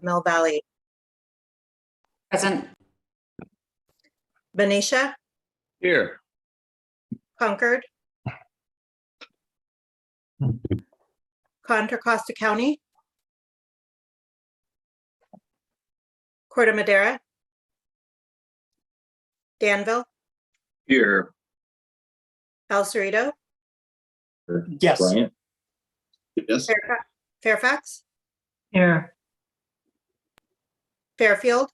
Mill Valley. Present. Benicia, Here. Concord, Contra Costa County, Corte Madera, Danville, Here. El Cerrito, Yes. Bryant. Yes. Fairfax, Here. Fairfield,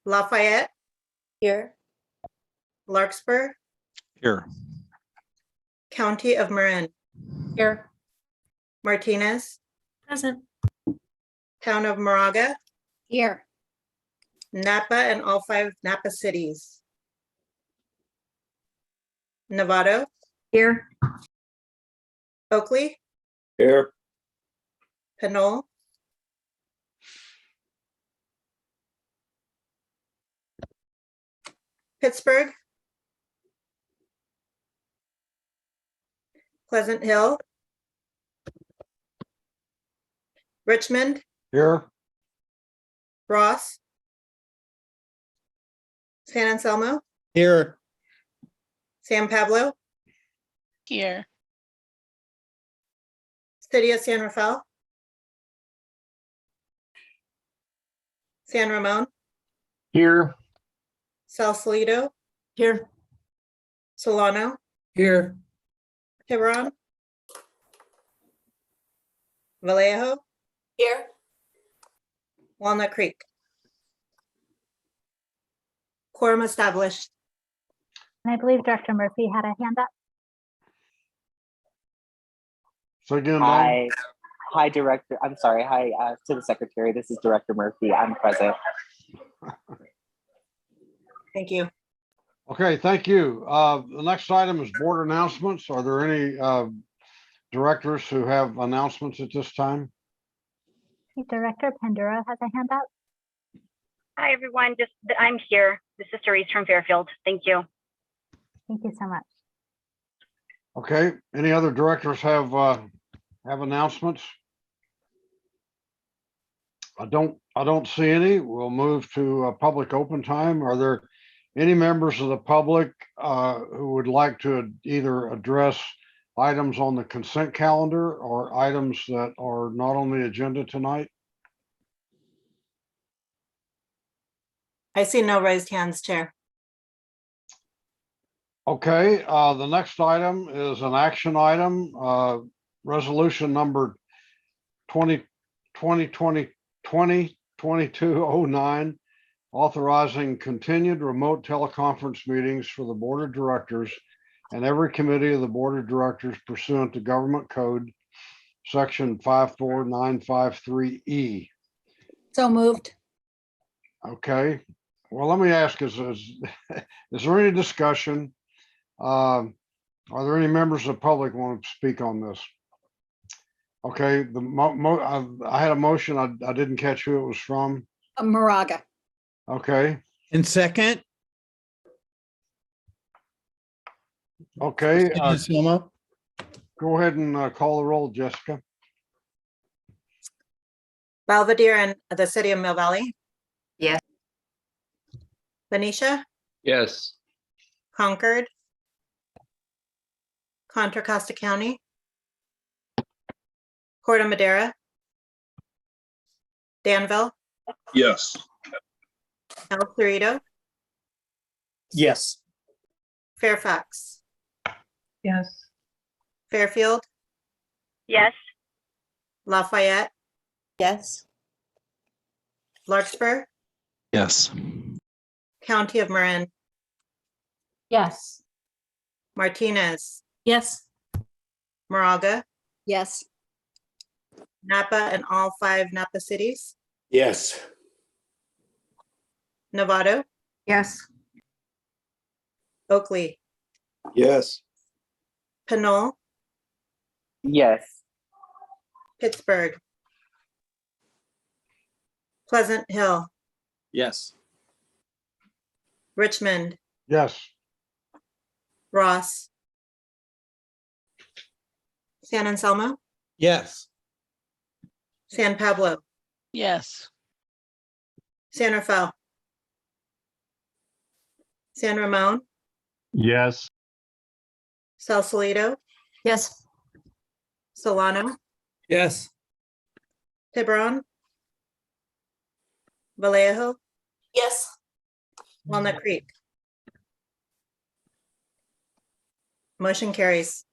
Lafayette, Here. Larkspur, Here. County of Marin, Here. Martinez, Present. Town of Moraga, Here. Napa and all 5 Napa cities. Novato, Here. Oakley, Here. Pinole, Pittsburgh, Pleasant Hill, Richmond, Here. Ross, San Anselmo, Here. San Pablo, Here. City of San Rafael, San Ramon, Here. Sausalito, Here. Solano, Here. Tiburon, Vallejo, Here. Walnut Creek. Quorum established. And I believe Director Murphy had a hand up. So again, Hi, Director. I'm sorry. Hi to the Secretary. This is Director Murphy. I'm present. Thank you. okay, thank you. The next item is board announcements. Are there any directors who have announcements at this time? Director Pandura has a hand up. Hi, everyone. I'm here. This is Therese from Fairfield. Thank you. Thank you so much. Okay, any other directors have announcements? I don't see any. We'll move to a public open time. Are there any members of the public who would like to either address items on the consent calendar or items that are not on the agenda tonight? I see no raised hands, Chair. Okay, the next item is an action item, resolution number 202209, authorizing continued remote teleconference meetings for the Board of Directors and every committee of the Board of Directors pursuant to Government Code, Section 54953E. So moved. Okay, well, let me ask, is there any discussion? Are there any members of the public who want to speak on this? Okay, I had a motion. I didn't catch who it was from. Moraga. Okay, And second, okay, Anselmo. go ahead and call the roll, Jessica. Belvedere and the City of Mill Valley. Yes. Benicia, Yes. Concord, Contra Costa County, Corte Madera, Danville, Yes. El Cerrito, Yes. Fairfax, Yes. Fairfield, Yes. Lafayette, Yes. Larkspur, Yes. County of Marin, Yes. Martinez, Yes. Moraga, Yes. Napa and all 5 Napa cities, Yes. Novato, Yes. Oakley, Yes. Pinole, Yes. Pittsburgh, Pleasant Hill, Yes. Richmond, Yes. Ross, San Anselmo, Yes. San Pablo, Yes. San Rafael, San Ramon, Yes. Sausalito, Yes. Solano, Yes. Tiburon, Vallejo, Yes. Walnut Creek. Motion carries.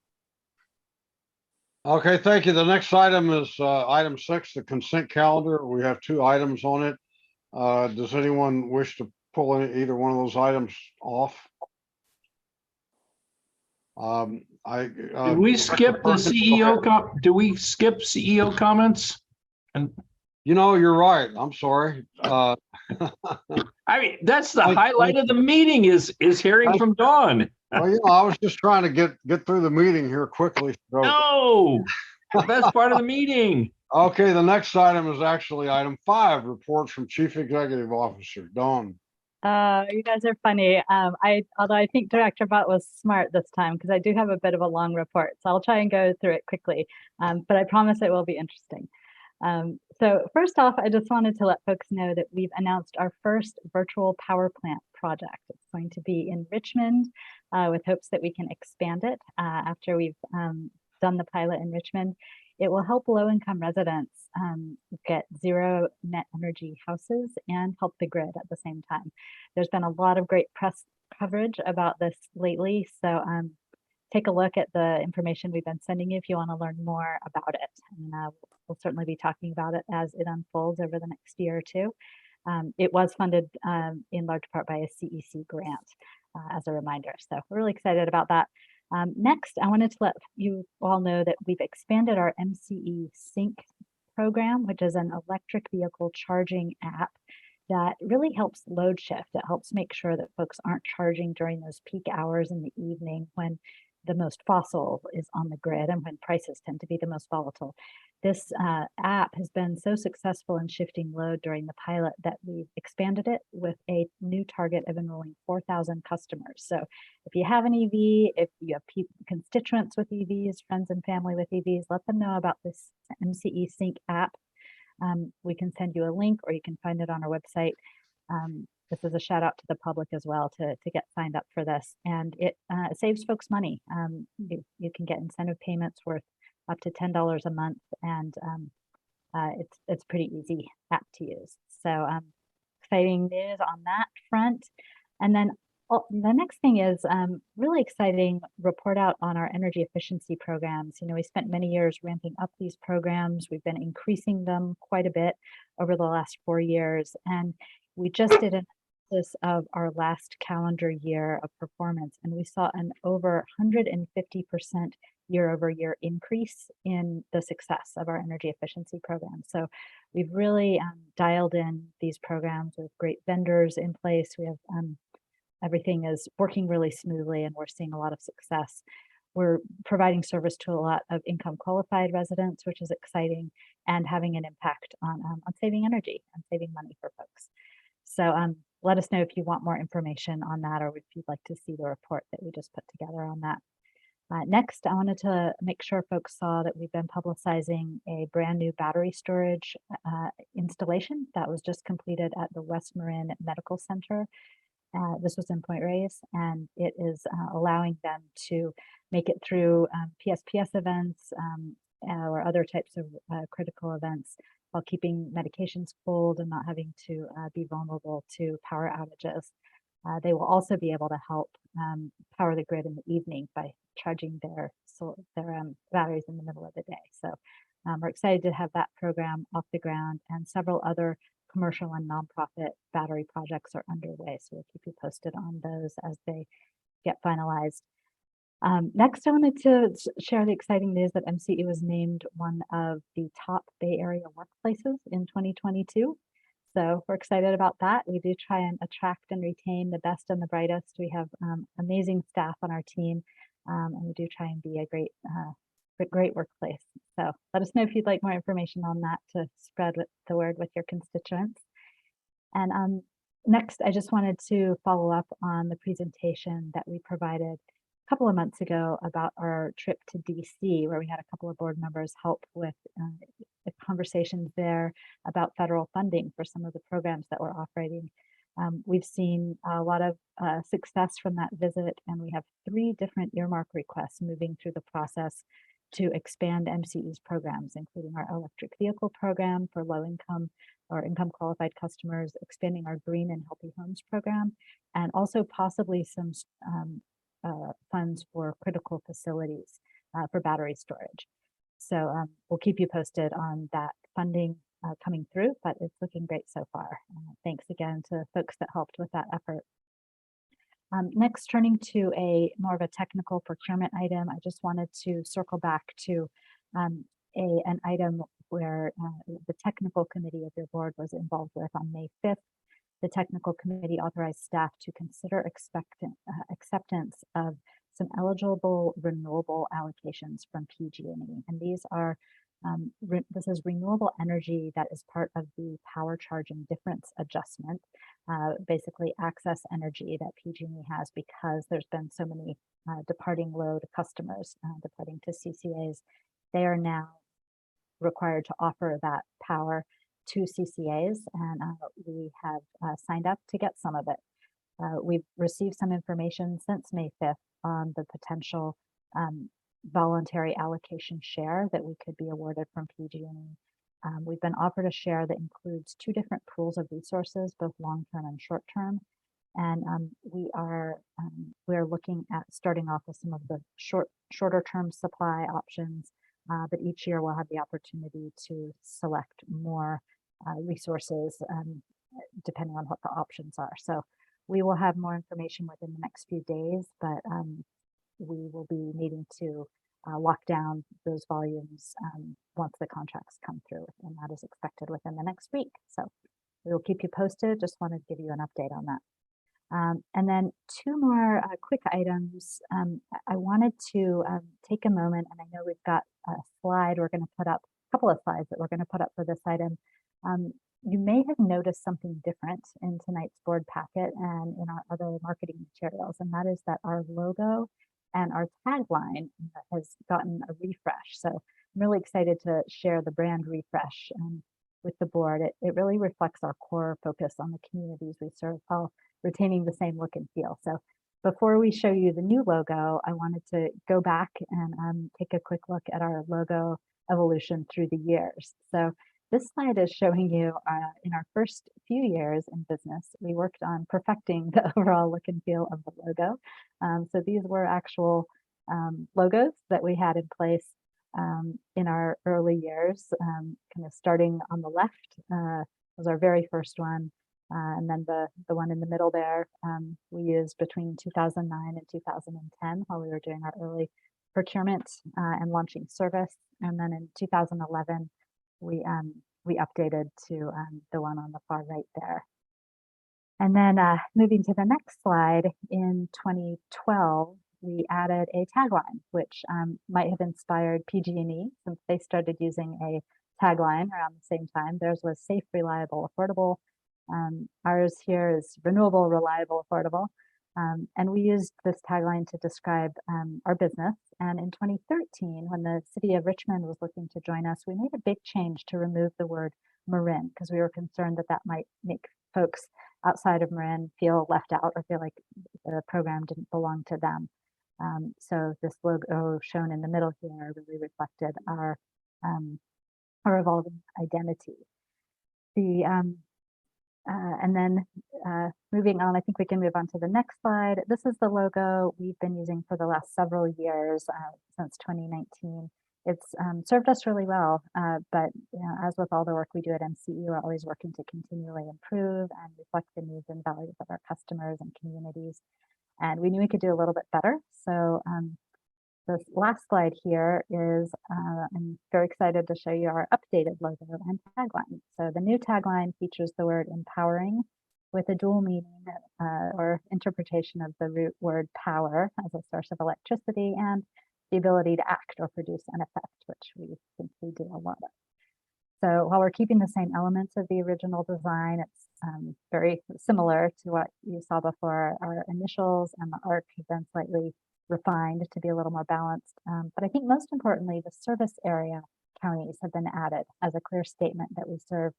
Okay, thank you. The next item is item 6, the consent calendar. We have 2 items on it. Does anyone wish to pull either one of those items off? Did we skip the CEO do we skip CEO comments? And You know, you're right. I'm sorry. I mean, that's the Thank- highlight of the meeting is hearing from Dawn. Well, I was just trying to get through the meeting here quickly. So, No, the best part of the meeting. okay, the next item is actually item 5, reports from Chief Executive Officer, Dawn. You guys are funny. Although I think Director Butt was smart this time because I do have a bit of a long report, so I'll try and go through it quickly. But I promise it will be interesting. So first off, I just wanted to let folks know that we've announced our first virtual power plant project. It's going to be in Richmond with hopes that we can expand it after we've done the pilot in Richmond. It will help low-income residents get zero net energy houses and help the grid at the same time. There's been a lot of great press coverage about this lately, so take a look at the information we've been sending you if you want to learn more about it. And we'll certainly be talking about it as it unfolds over the next year or two. It was funded in large part by a CEC grant, as a reminder. So we're really excited about that. Next, I wanted to let you all know that we've expanded our MCE Sync program, which is an electric vehicle charging app that really helps load shift. It helps make sure that folks aren't charging during those peak hours in the evening when the most fossil is on the grid and when prices tend to be the most volatile. This app has been so successful in shifting load during the pilot that we've expanded it with a new target of enrolling 4,000 customers. So if you have an EV, if you have constituents with EVs, friends and family with EVs, let them know about this MCE Sync app. We can send you a link or you can find it on our website. This is a shout out to the public as well to get signed up for this. And it saves folks money. You can get incentive payments worth up to $10 a month, and it's pretty easy app to use. So exciting news on that front. And then the next thing is really exciting report out on our energy efficiency programs. We spent many years ramping up these programs. We've been increasing them quite a bit over the last 4 years. And we just did an analysis of our last calendar year of performance, and we saw an over 150% year-over-year increase in the success of our energy efficiency program. So we've really dialed in these programs with great vendors in place. We have everything is working really smoothly, and we're seeing a lot of success. We're providing service to a lot of income qualified residents, which is exciting, and having an impact on saving energy and saving money for folks. So let us know if you want more information on that, or if you'd like to see the report that we just put together on that. Next, I wanted to make sure folks saw that we've been publicizing a brand new battery storage installation that was just completed at the West Marin Medical Center. This was in Point Reyes, and it is allowing them to make it through PSPS events or other types of critical events while keeping medications cold and not having to be vulnerable to power outages. They will also be able to help power the grid in the evening by charging their batteries in the middle of the day. So we're excited to have that program off the ground, and several other commercial and nonprofit battery projects are underway. So we'll keep you posted on those as they get finalized. Next, I wanted to share the exciting news that MCE was named one of the top Bay Area workplaces in 2022. So we're excited about that. We do try and attract and retain the best and the brightest. We have amazing staff on our team, and we do try and be a great workplace. So let us know if you'd like more information on that to spread the word with your constituents. And next, I just wanted to follow up on the presentation that we provided couple of months ago about our trip to DC, where we had a couple of board members help with the conversations there about federal funding for some of the programs that we're operating. We've seen a lot of success from that visit, and we have 3 different earmark requests moving through the process to expand MCE's programs, including our electric vehicle program for low income or income qualified customers, expanding our green and healthy homes program, and also possibly some funds for critical facilities for battery storage. So we'll keep you posted on that funding coming through, but it's looking great so far. Thanks again to folks that helped with that effort. Next, turning to more of a technical procurement item, I just wanted to circle back to an item where the technical committee of your board was involved with on May 5th. The technical committee authorized staff to consider acceptance of some eligible renewable allocations from PG&E, and these are this is renewable energy that is part of the power charging difference adjustment, basically access energy that PG&E has because there's been so many departing load customers departing to CCAs. They are now required to offer that power to CCAs, and we have signed up to get some of it. We've received some information since May 5th on the potential voluntary allocation share that we could be awarded from PG&E. We've been offered a share that includes 2 different pools of resources, both long-term and short-term. And we're looking at starting off with some of the shorter-term supply options, but each year we'll have the opportunity to select more resources depending on what the options are. So we will have more information within the next few days, but we will be needing to lock down those volumes once the contracts come through, and that is expected within the next week. So we will keep you posted. Just wanted to give you an update on that. And then 2 more quick items. I wanted to take a moment, and I know we've got a slide we're going to put up, a couple of slides that we're going to put up for this item. You may have noticed something different in tonight's board packet and in our other marketing materials, and that is that our logo and our tagline has gotten a refresh. So I'm really excited to share the brand refresh with the board. It really reflects our core focus on the communities we serve while retaining the same look and feel. So before we show you the new logo, I wanted to go back and take a quick look at our logo evolution through the years. So this slide is showing you in our first few years in business, we worked on perfecting the overall look and feel of the logo. So these were actual logos that we had in place in our early years, kind of starting on the left was our very first one. And then the one in the middle there, we used between 2009 and 2010 while we were doing our early procurement and launching service. And then in 2011, we updated to the one on the far right there. And then moving to the next slide, in 2012, we added a tagline, which might have inspired PG&E since they started using a tagline around the same time. Theirs was safe, reliable, affordable. Ours here is renewable, reliable, affordable. And we used this tagline to describe our business. And in 2013, when the city of Richmond was looking to join us, we made a big change to remove the word Marin because we were concerned that that might make folks outside of Marin feel left out or feel like the program didn't belong to them. So this logo shown in the middle here really reflected our evolving identity. And then moving on, I think we can move on to the next slide. This is the logo we've been using for the last several years, since 2019. It's served us really well, but as with all the work we do at MCE, we're always working to continually improve and reflect the needs and values of our customers and communities. And we knew we could do a little bit better. So the last slide here is, I'm very excited to show you our updated logo and tagline. So the new tagline features the word empowering with a dual meaning or interpretation of the root word power as a source of electricity and the ability to act or produce an effect, which we think we do a lot of. So while we're keeping the same elements of the original design, it's very similar to what you saw before. Our initials and the arc have been slightly refined to be a little more balanced. But I think most importantly, the service area counties have been added as a clear statement that we serve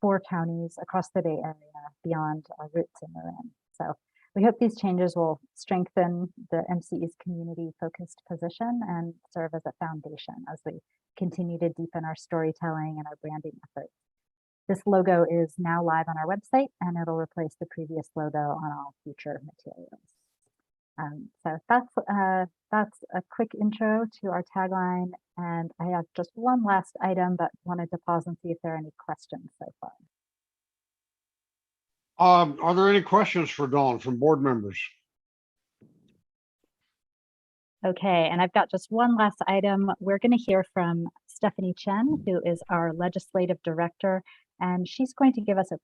4 counties across the Bay Area beyond our roots in Marin. So we hope these changes will strengthen the MCE's community-focused position and serve as a foundation as we continue to deepen our storytelling and our branding efforts. This logo is now live on our website, and it'll replace the previous logo on all future materials. So that's a quick intro to our tagline, and I have just one last item, but wanted to pause and see if there are any questions so far. Are there any questions for Dawn from board members? Okay, and I've got just one last item. We're going to hear from Stephanie Chen, who is our legislative director, and she's going to give us a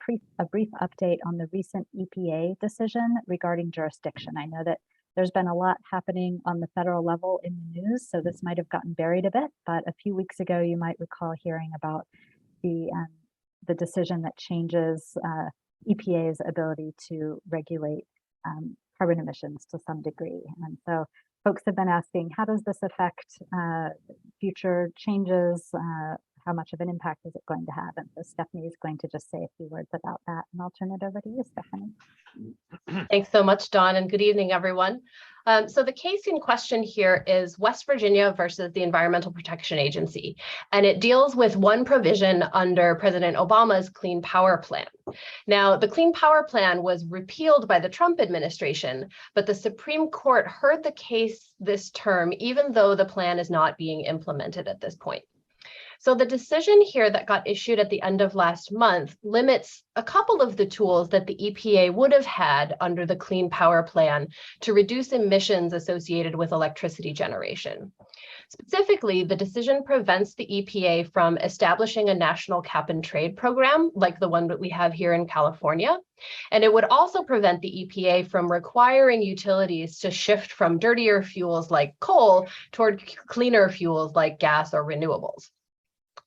brief update on the recent EPA decision regarding jurisdiction. I know that there's been a lot happening on the federal level in the news, so this might have gotten buried a bit, but a few weeks ago, you might recall hearing about the decision that changes EPA's ability to regulate carbon emissions to some degree. And so folks have been asking, how does this affect future changes? How much of an impact is it going to have? And so Stephanie is going to just say a few words about that, and I'll turn it over to you, Stephanie. Thanks so much, Dawn, and good evening, everyone. So the case in question here is West Virginia versus the Environmental Protection Agency, and it deals with one provision under President Obama's Clean Power Plan. Now, the Clean Power Plan was repealed by the Trump administration, but the Supreme Court heard the case this term, even though the plan is not being implemented at this point. So the decision here that got issued at the end of last month limits a couple of the tools that the EPA would have had under the Clean Power Plan to reduce emissions associated with electricity generation. Specifically, the decision prevents the EPA from establishing a national cap and trade program like the one that we have here in California. And it would also prevent the EPA from requiring utilities to shift from dirtier fuels like coal toward cleaner fuels like gas or renewables.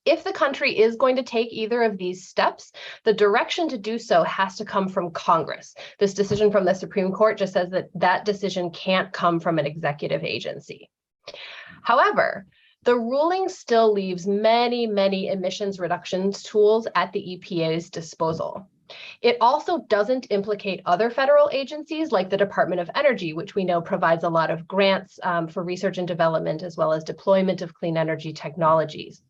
If the country is going to take either of these steps, the direction to do so has to come from Congress. This decision from the Supreme Court just says that that decision can't come from an executive agency. However, the ruling still leaves many, many emissions reductions tools at the EPA's disposal. It also doesn't implicate other federal agencies like the Department of Energy, which we know provides a lot of grants for research and development as well as deployment of clean energy technologies.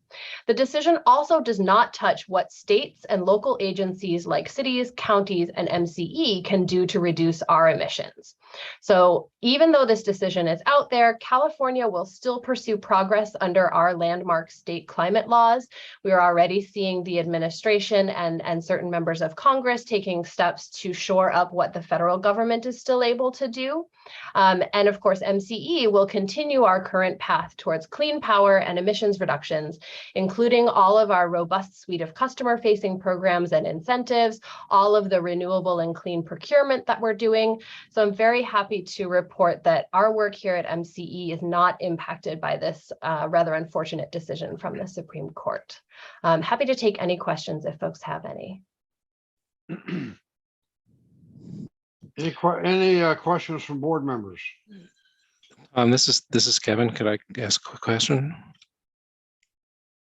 The decision also does not touch what states and local agencies like cities, counties, and MCE can do to reduce our emissions. So even though this decision is out there, California will still pursue progress under our landmark state climate laws. We are already seeing the administration and certain members of Congress taking steps to shore up what the federal government is still able to do. And of course, MCE will continue our current path towards clean power and emissions reductions, including all of our robust suite of customer-facing programs and incentives, all of the renewable and clean procurement that we're doing. So I'm very happy to report that our work here at MCE is not impacted by this rather unfortunate decision from the Supreme Court. I'm happy to take any questions if folks have any. Any questions from board members? This is Kevin. Could I ask a quick question?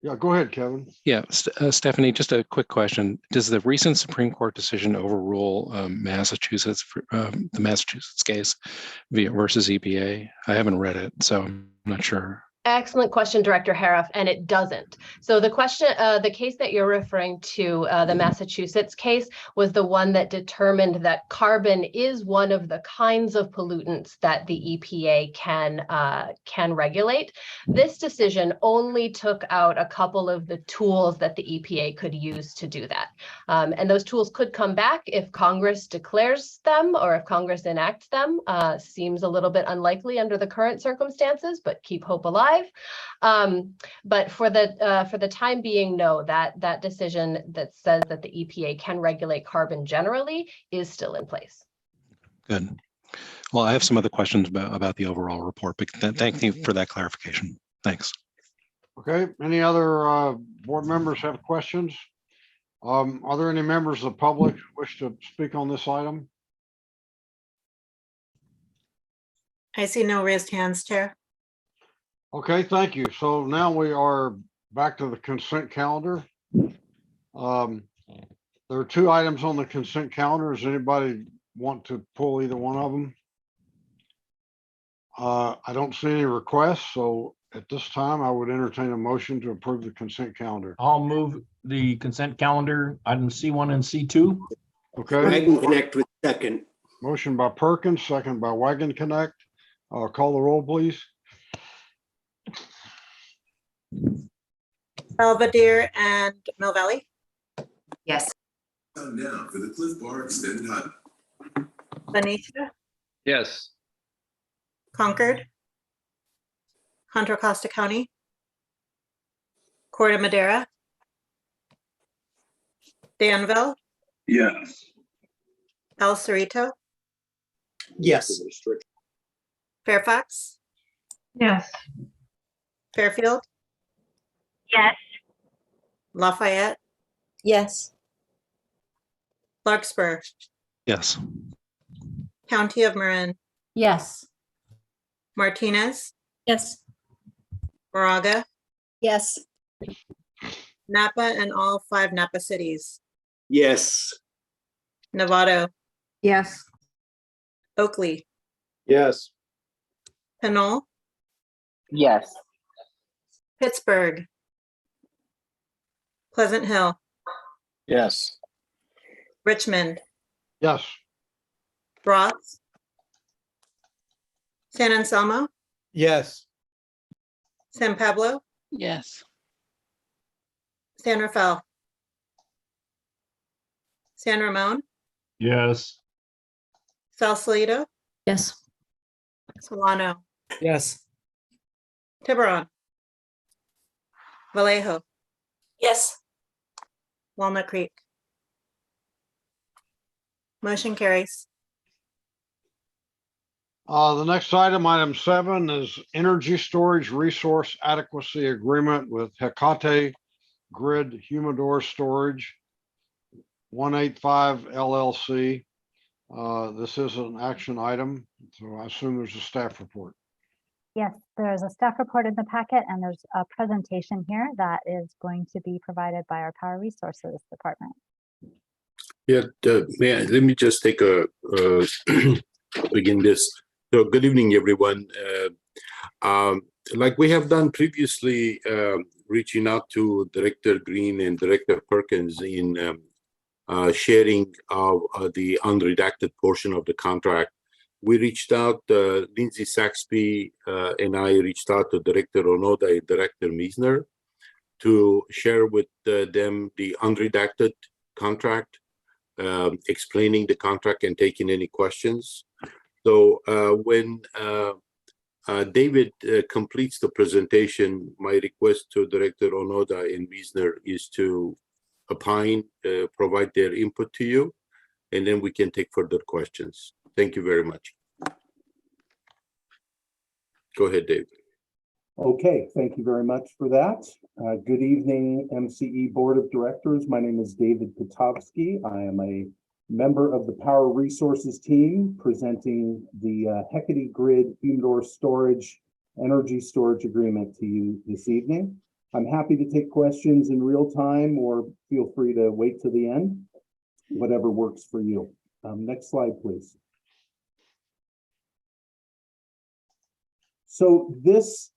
Yeah, go ahead, Kevin. Yeah, Stephanie, just a quick question. Does the recent Supreme Court decision overrule Massachusetts, the Massachusetts case versus EPA? I haven't read it, so I'm not sure. Excellent question, Director Hariff, and it doesn't. So the question, the case that you're referring to, the Massachusetts case, was the one that determined that carbon is one of the kinds of pollutants that the EPA can regulate. This decision only took out a couple of the tools that the EPA could use to do that. And those tools could come back if Congress declares them or if Congress enacts them. Seems a little bit unlikely under the current circumstances, but keep hope alive. But for the time being, no, that decision that says that the EPA can regulate carbon generally is still in place. Good. Well, I have some other questions about the overall report, but thank you for that clarification. Thanks. Okay, any other board members have questions? Are there any members of the public who wish to speak on this item? I see no raised hands, Chair. Okay, thank you. So now we are back to the consent calendar. There are 2 items on the consent calendar. Does anybody want to pull either one of them? I don't see any requests, so at this time, I would entertain a motion to approve the consent calendar. I'll move the consent calendar, items C1 and C2. Okay, Wagon Connect with second. motion by Perkins, second by Wagon Connect. Call the roll, please. Belvedere and Mill Valley, Yes. Now for the Cliff Bar Extended Hunt. Benicia, Yes. Concord, Contra Costa County, Corte Madera, Danville, Yes. El Cerrito, Yes. Fairfax, Yes. Fairfield, Yes. Lafayette, Yes. Larkspur, Yes. County of Marin, Yes. Martinez, Yes. Moraga, Yes. Napa, and all 5 Napa cities, Yes. Novato, Yes. Oakley, Yes. Pinole, Yes. Pittsburgh, Pleasant Hill, Yes. Richmond, Yes, Roth, San Anselmo, Yes. San Pablo, Yes. San Rafael, San Ramon, Yes. Sausalito, Yes. Solano, Yes. Tiburon, Vallejo, Yes. Walnut Creek. Motion carries. the next item, item 7, is Energy Storage Resource Adequacy Agreement with Hecate Grid Humidor Storage 185 LLC. This is an action item, so I assume there's a staff report. Yes, there's a staff report in the packet and there's a presentation here that is going to be provided by our Power Resources Department. Yeah, let me just take a begin this. So good evening, everyone. Like we have done previously, reaching out to Director Green and Director Perkins in sharing of the unredacted portion of the contract. We reached out, Lindsay Saxby and I reached out to Director Onoda and Director Meisner to share with them the unredacted contract, explaining the contract and taking any questions. So when David completes the presentation, my request to Director Onoda and Meisner is to opine, provide their input to you, and then we can take further questions. Thank you very much. Go ahead, Dave. Okay, thank you very much for that. Good evening, MCE Board of Directors. My name is David Petovsky. I am a member of the Power Resources team presenting the Hecate Grid Humidor Storage Energy Storage Agreement to you this evening. I'm happy to take questions in real time or feel free to wait to the end, whatever works for you. Next slide, please. So this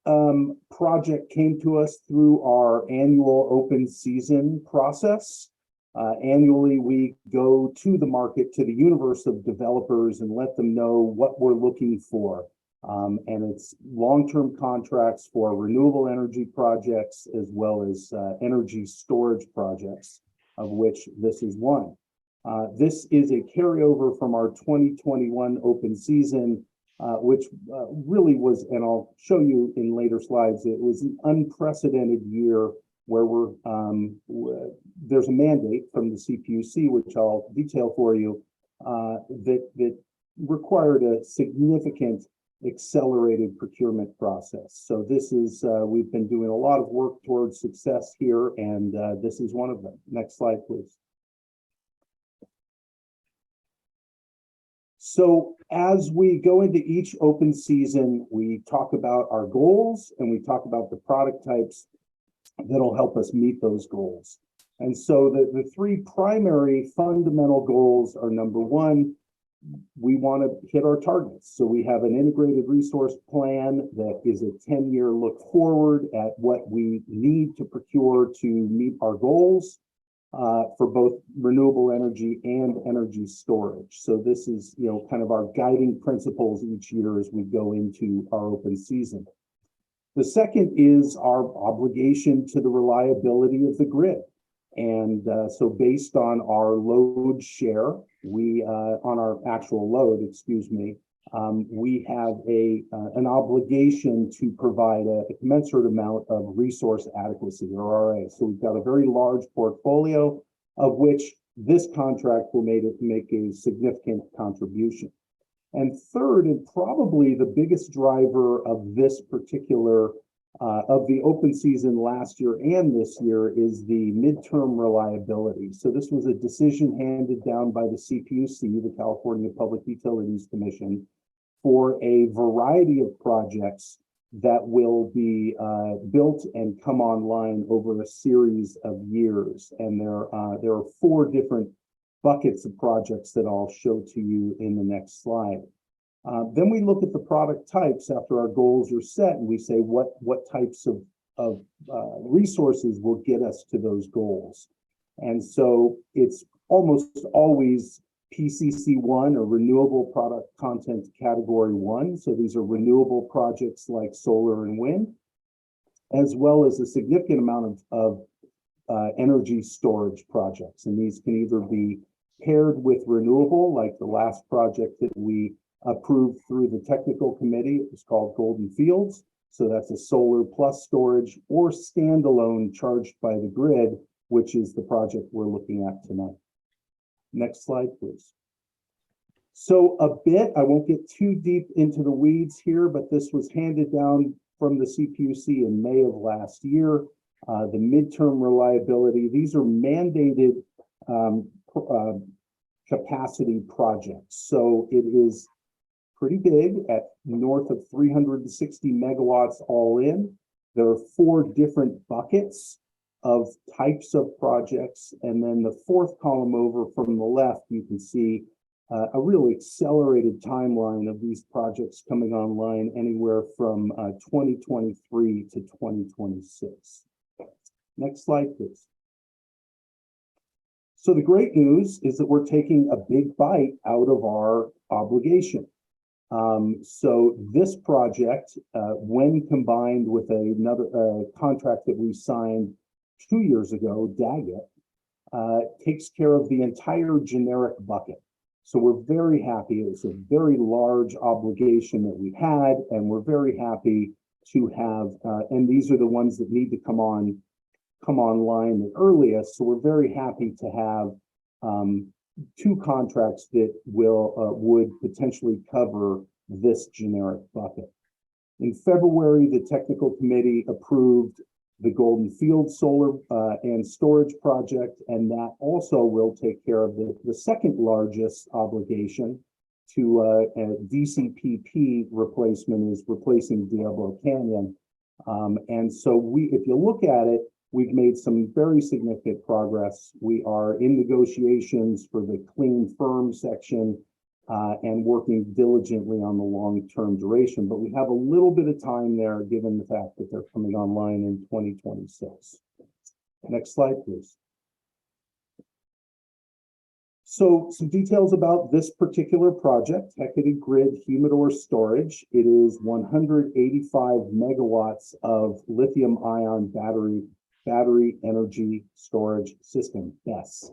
project came to us through our annual open season process. Annually, we go to the market, to the universe of developers and let them know what we're looking for. And it's long-term contracts for renewable energy projects as well as energy storage projects, of which this is one. This is a carryover from our 2021 open season, which really was, and I'll show you in later slides, it was an unprecedented year where there's a mandate from the CPUC, which I'll detail for you, that required a significant accelerated procurement process. So this is, we've been doing a lot of work towards success here, and this is one of them. Next slide, please. So as we go into each open season, we talk about our goals and we talk about the product types that'll help us meet those goals. And so the three primary fundamental goals are: number one, we want to hit our targets. So we have an integrated resource plan that is a 10-year look forward at what we need to procure to meet our goals for both renewable energy and energy storage. So this is, kind of our guiding principles each year as we go into our open season. The second is our obligation to the reliability of the grid. And so based on our load share, on our actual load, we have an obligation to provide a commensurate amount of resource adequacy, or RA. So we've got a very large portfolio, of which this contract will make a significant contribution. And third, and probably the biggest driver of this particular of the open season last year and this year, is the midterm reliability. So this was a decision handed down by the CPUC, the California Public Utilities Commission, for a variety of projects that will be built and come online over a series of years. And there are 4 different buckets of projects that I'll show to you in the next slide. Then we look at the product types after our goals are set, and we say what types of resources will get us to those goals. And so it's almost always PCC1, or renewable product content category 1. So these are renewable projects like solar and wind, as well as a significant amount of energy storage projects. And these can either be paired with renewable, like the last project that we approved through the technical committee. It was called Golden Fields. So that's a solar plus storage, or standalone charged by the grid, which is the project we're looking at tonight. Next slide, please. So I won't get too deep into the weeds here, but this was handed down from the CPUC in May of last year. The midterm reliability, these are mandated capacity projects. So it is pretty big, at north of 360 megawatts all in. There are 4 different buckets of types of projects. And then the 4th column over from the left, you can see a really accelerated timeline of these projects coming online anywhere from 2023 to 2026. Next slide, please. So the great news is that we're taking a big bite out of our obligation. So this project, when combined with another contract that we signed 2 years ago, Daggett, takes care of the entire generic bucket. So we're very happy. It's a very large obligation that we had, and we're very happy to have, and these are the ones that need to come online the earliest. So we're very happy to have 2 contracts that would potentially cover this generic bucket. In February, the technical committee approved the Golden Field solar and storage project, and that also will take care of the second largest obligation to DCPP replacement, is replacing Diablo Canyon. And so if you look at it, we've made some very significant progress. We are in negotiations for the clean firm section and working diligently on the long-term duration, but we have a little bit of time there given the fact that they're coming online in 2026. Next slide, please. So some details about this particular project, Hecate Grid Humidor Storage. It is 185 megawatts of lithium-ion battery energy storage system, BESS.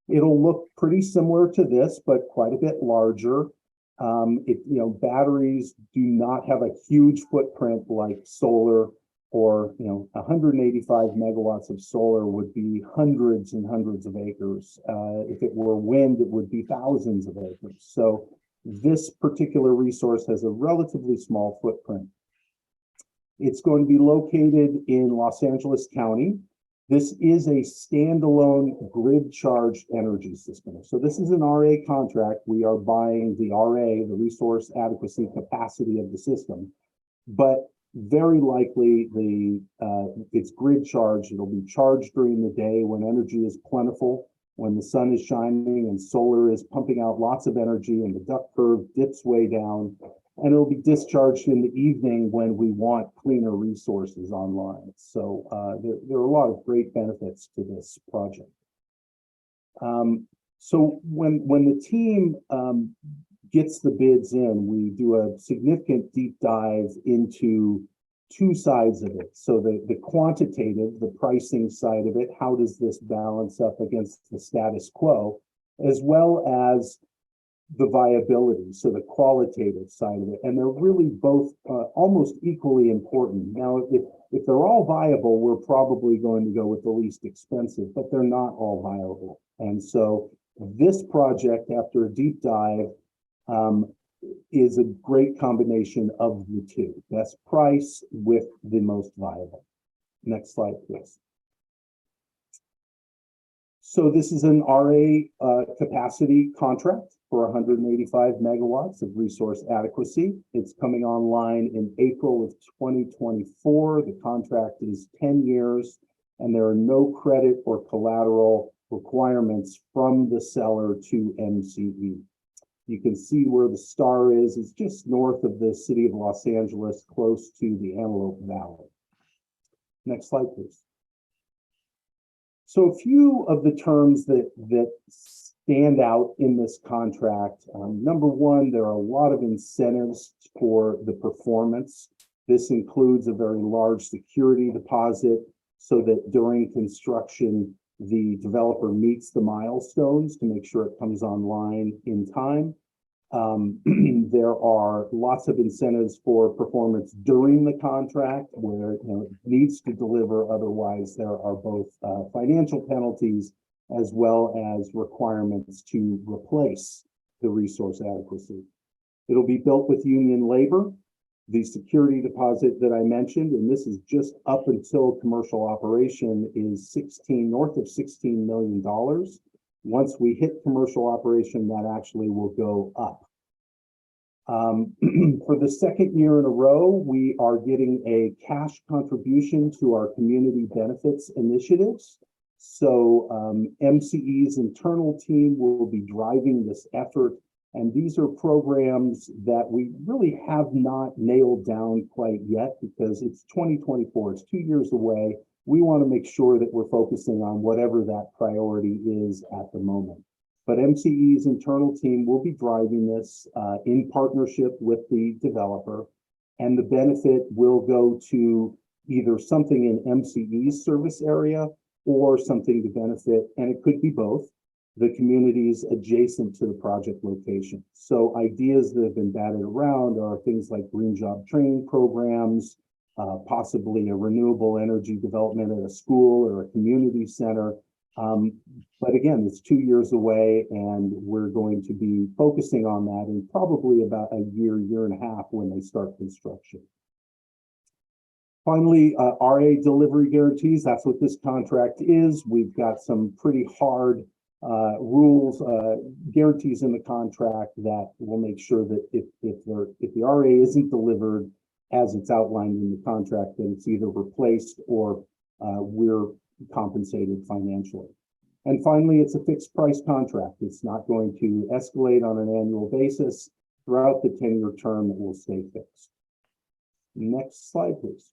It'll look pretty similar to this, but quite a bit larger. Batteries do not have a huge footprint like solar, or 185 megawatts of solar would be hundreds and hundreds of acres. If it were wind, it would be thousands of acres. So This particular resource has a relatively small footprint. It's going to be located in Los Angeles County. This is a standalone grid charged energy system. So this is an RA contract. We are buying the RA, the resource adequacy capacity of the system, but very likely it's grid charged. It'll be charged during the day when energy is plentiful, when the sun is shining and solar is pumping out lots of energy and the duck curve dips way down. And it'll be discharged in the evening when we want cleaner resources online. So there are a lot of great benefits to this project. So when the team gets the bids in, we do a significant deep dive into two sides of it. So the quantitative, the pricing side of it, how does this balance up against the status quo, as well as the viability, so the qualitative side of it. And they're really both almost equally important. Now, if they're all viable, we're probably going to go with the least expensive, but they're not all viable. And so this project, after a deep dive, is a great combination of the two. Best price with the most viable. Next slide, please. So this is an RA capacity contract for 185 megawatts of resource adequacy. It's coming online in April of 2024. The contract is 10 years, and there are no credit or collateral requirements from the seller to MCE. You can see where the star is. It's just north of the city of Los Angeles, close to the Antelope Valley. Next slide, please. So a few of the terms that stand out in this contract. Number one, there are a lot of incentives for the performance. This includes a very large security deposit so that during construction, the developer meets the milestones to make sure it comes online in time. There are lots of incentives for performance during the contract where it needs to deliver. Otherwise, there are both financial penalties as well as requirements to replace the resource adequacy. It'll be built with union labor. The security deposit that I mentioned, and this is just up until commercial operation, is north of $16 million. Once we hit commercial operation, that actually will go up. For the second year in a row, we are getting a cash contribution to our community benefits initiatives. So MCE's internal team will be driving this effort. And these are programs that we really have not nailed down quite yet because it's 2024, it's 2 years away. We want to make sure that we're focusing on whatever that priority is at the moment. But MCE's internal team will be driving this in partnership with the developer. And the benefit will go to either something in MCE's service area or something to benefit, and it could be both, the communities adjacent to the project location. So ideas that have been batted around are things like green job training programs, possibly a renewable energy development at a school or a community center. But again, it's 2 years away, and we're going to be focusing on that in probably about a year, year and a half when they start construction. Finally, RA delivery guarantees. That's what this contract is. We've got some pretty hard rules, guarantees in the contract that will make sure that if the RA isn't delivered as it's outlined in the contract, then it's either replaced or we're compensated financially. And finally, it's a fixed price contract. It's not going to escalate on an annual basis. Throughout the 10-year term, it will stay fixed. Next slide, please.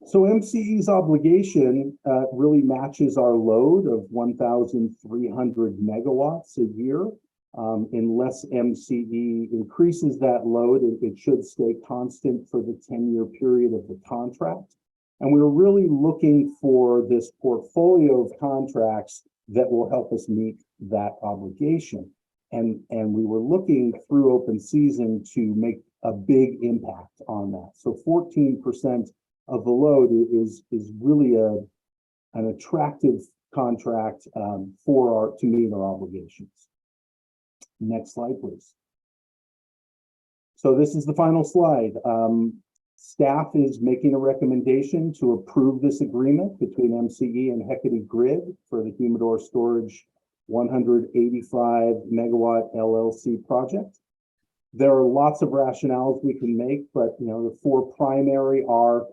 So MCE's obligation really matches our load of 1,300 megawatts a year. Unless MCE increases that load, it should stay constant for the 10-year period of the contract. And we're really looking for this portfolio of contracts that will help us meet that obligation. And we were looking through open season to make a big impact on that. So 14% of the load is really an attractive contract to meet our obligations. Next slide, please. So this is the final slide. Staff is making a recommendation to approve this agreement between MCE and Hecate Grid for the humidor storage 185 megawatt LLC project. There are lots of rationales we can make, but the four primary are: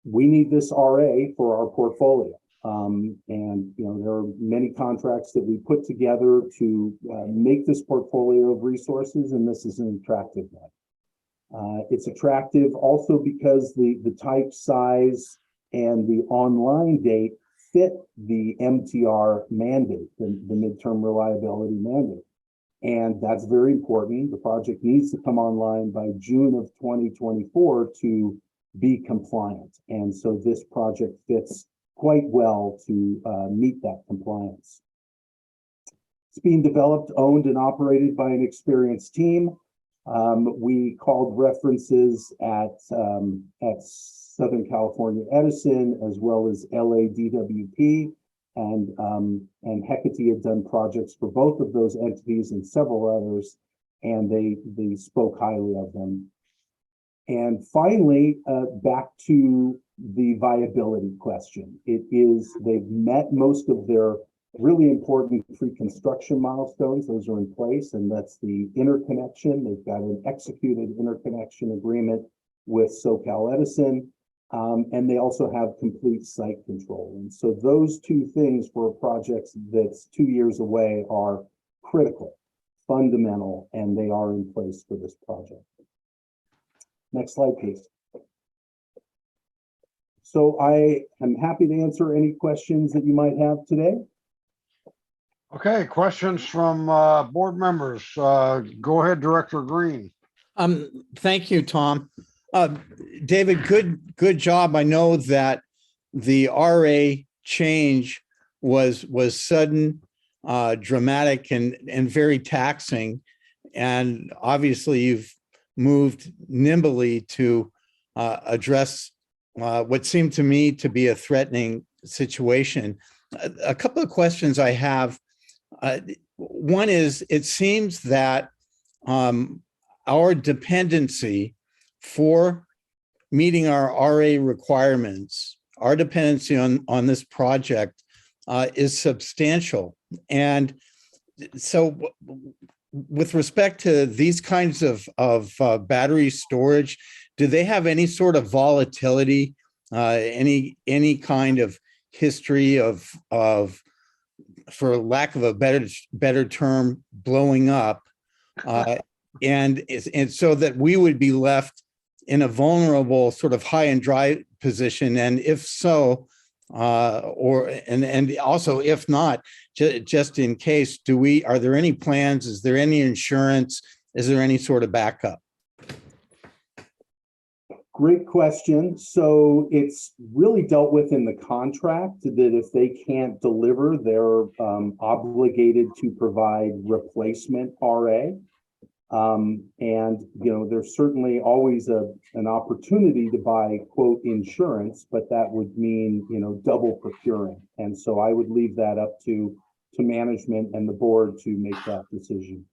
we need this RA for our portfolio. And there are many contracts that we put together to make this portfolio of resources, and this is an attractive one. It's attractive also because the type, size, and the online date fit the MTR mandate, the midterm reliability mandate. And that's very important. The project needs to come online by June of 2024 to be compliant. And so this project fits quite well to meet that compliance. It's being developed, owned, and operated by an experienced team. We called references at Southern California Edison, as well as LA DWP, and Hecate had done projects for both of those entities and several others, and they spoke highly of them. And finally, back to the viability question. They've met most of their really important pre-construction milestones. Those are in place, and that's the interconnection. They've got an executed interconnection agreement with SoCal Edison, and they also have complete site control. And so those two things for a project that's 2 years away are critical, fundamental, and they are in place for this project. Next slide, please. So I am happy to answer any questions that you might have today. Okay, questions from board members. Go ahead, Director Green. Thank you, Tom. David, good job. I know that the RA change was sudden, dramatic, and very taxing. And obviously you've moved nimbly to address what seemed to me to be a threatening situation. A couple of questions I have. One is, it seems that our dependency for meeting our RA requirements, our dependency on this project is substantial. And so with respect to these kinds of battery storage, do they have any sort of volatility, any kind of history of for lack of a better term, blowing up, and so that we would be left in a vulnerable sort of high and dry position? And if so, and also if not, just in case, are there any plans? Is there any insurance? Is there any sort of backup? Great question. So it's really dealt with in the contract that if they can't deliver, they're obligated to provide replacement RA. And there's certainly always an opportunity to buy, quote, insurance, but that would mean double procuring. And so I would leave that up to management and the board to make that decision.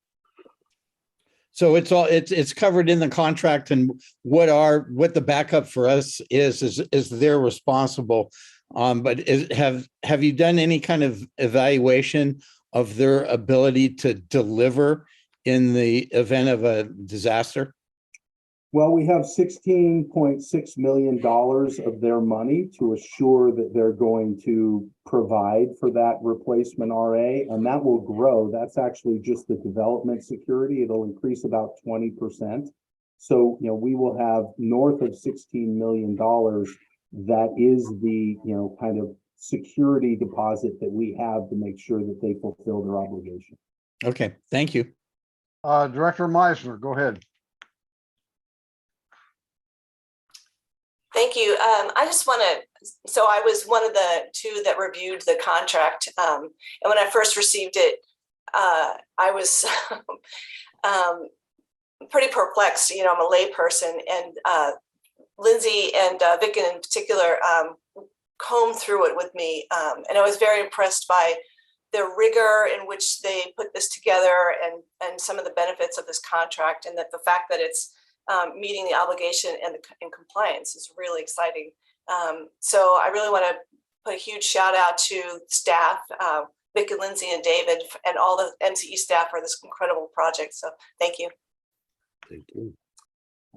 So it's covered in the contract, and what the backup for us is they're responsible. But have you done any kind of evaluation of their ability to deliver in the event of a disaster? Well, we have $16.6 million of their money to assure that they're going to provide for that replacement RA, and that will grow. That's actually just the development security. It'll increase about 20%. So, we will have north of $16 million. That is the, kind of security deposit that we have to make sure that they fulfill their obligation. Okay, thank you. Director Meisner, go ahead. Thank you. I just want to, so I was one of the two that reviewed the contract. And when I first received it, I was pretty perplexed. I'm a lay person, and Lindsay and Vicken in particular combed through it with me. And I was very impressed by the rigor in which they put this together and some of the benefits of this contract, and that the fact that it's meeting the obligation and compliance is really exciting. So I really want to put a huge shout out to staff, Vic and Lindsay and David, and all the MCE staff for this incredible project. So thank you. Thank you.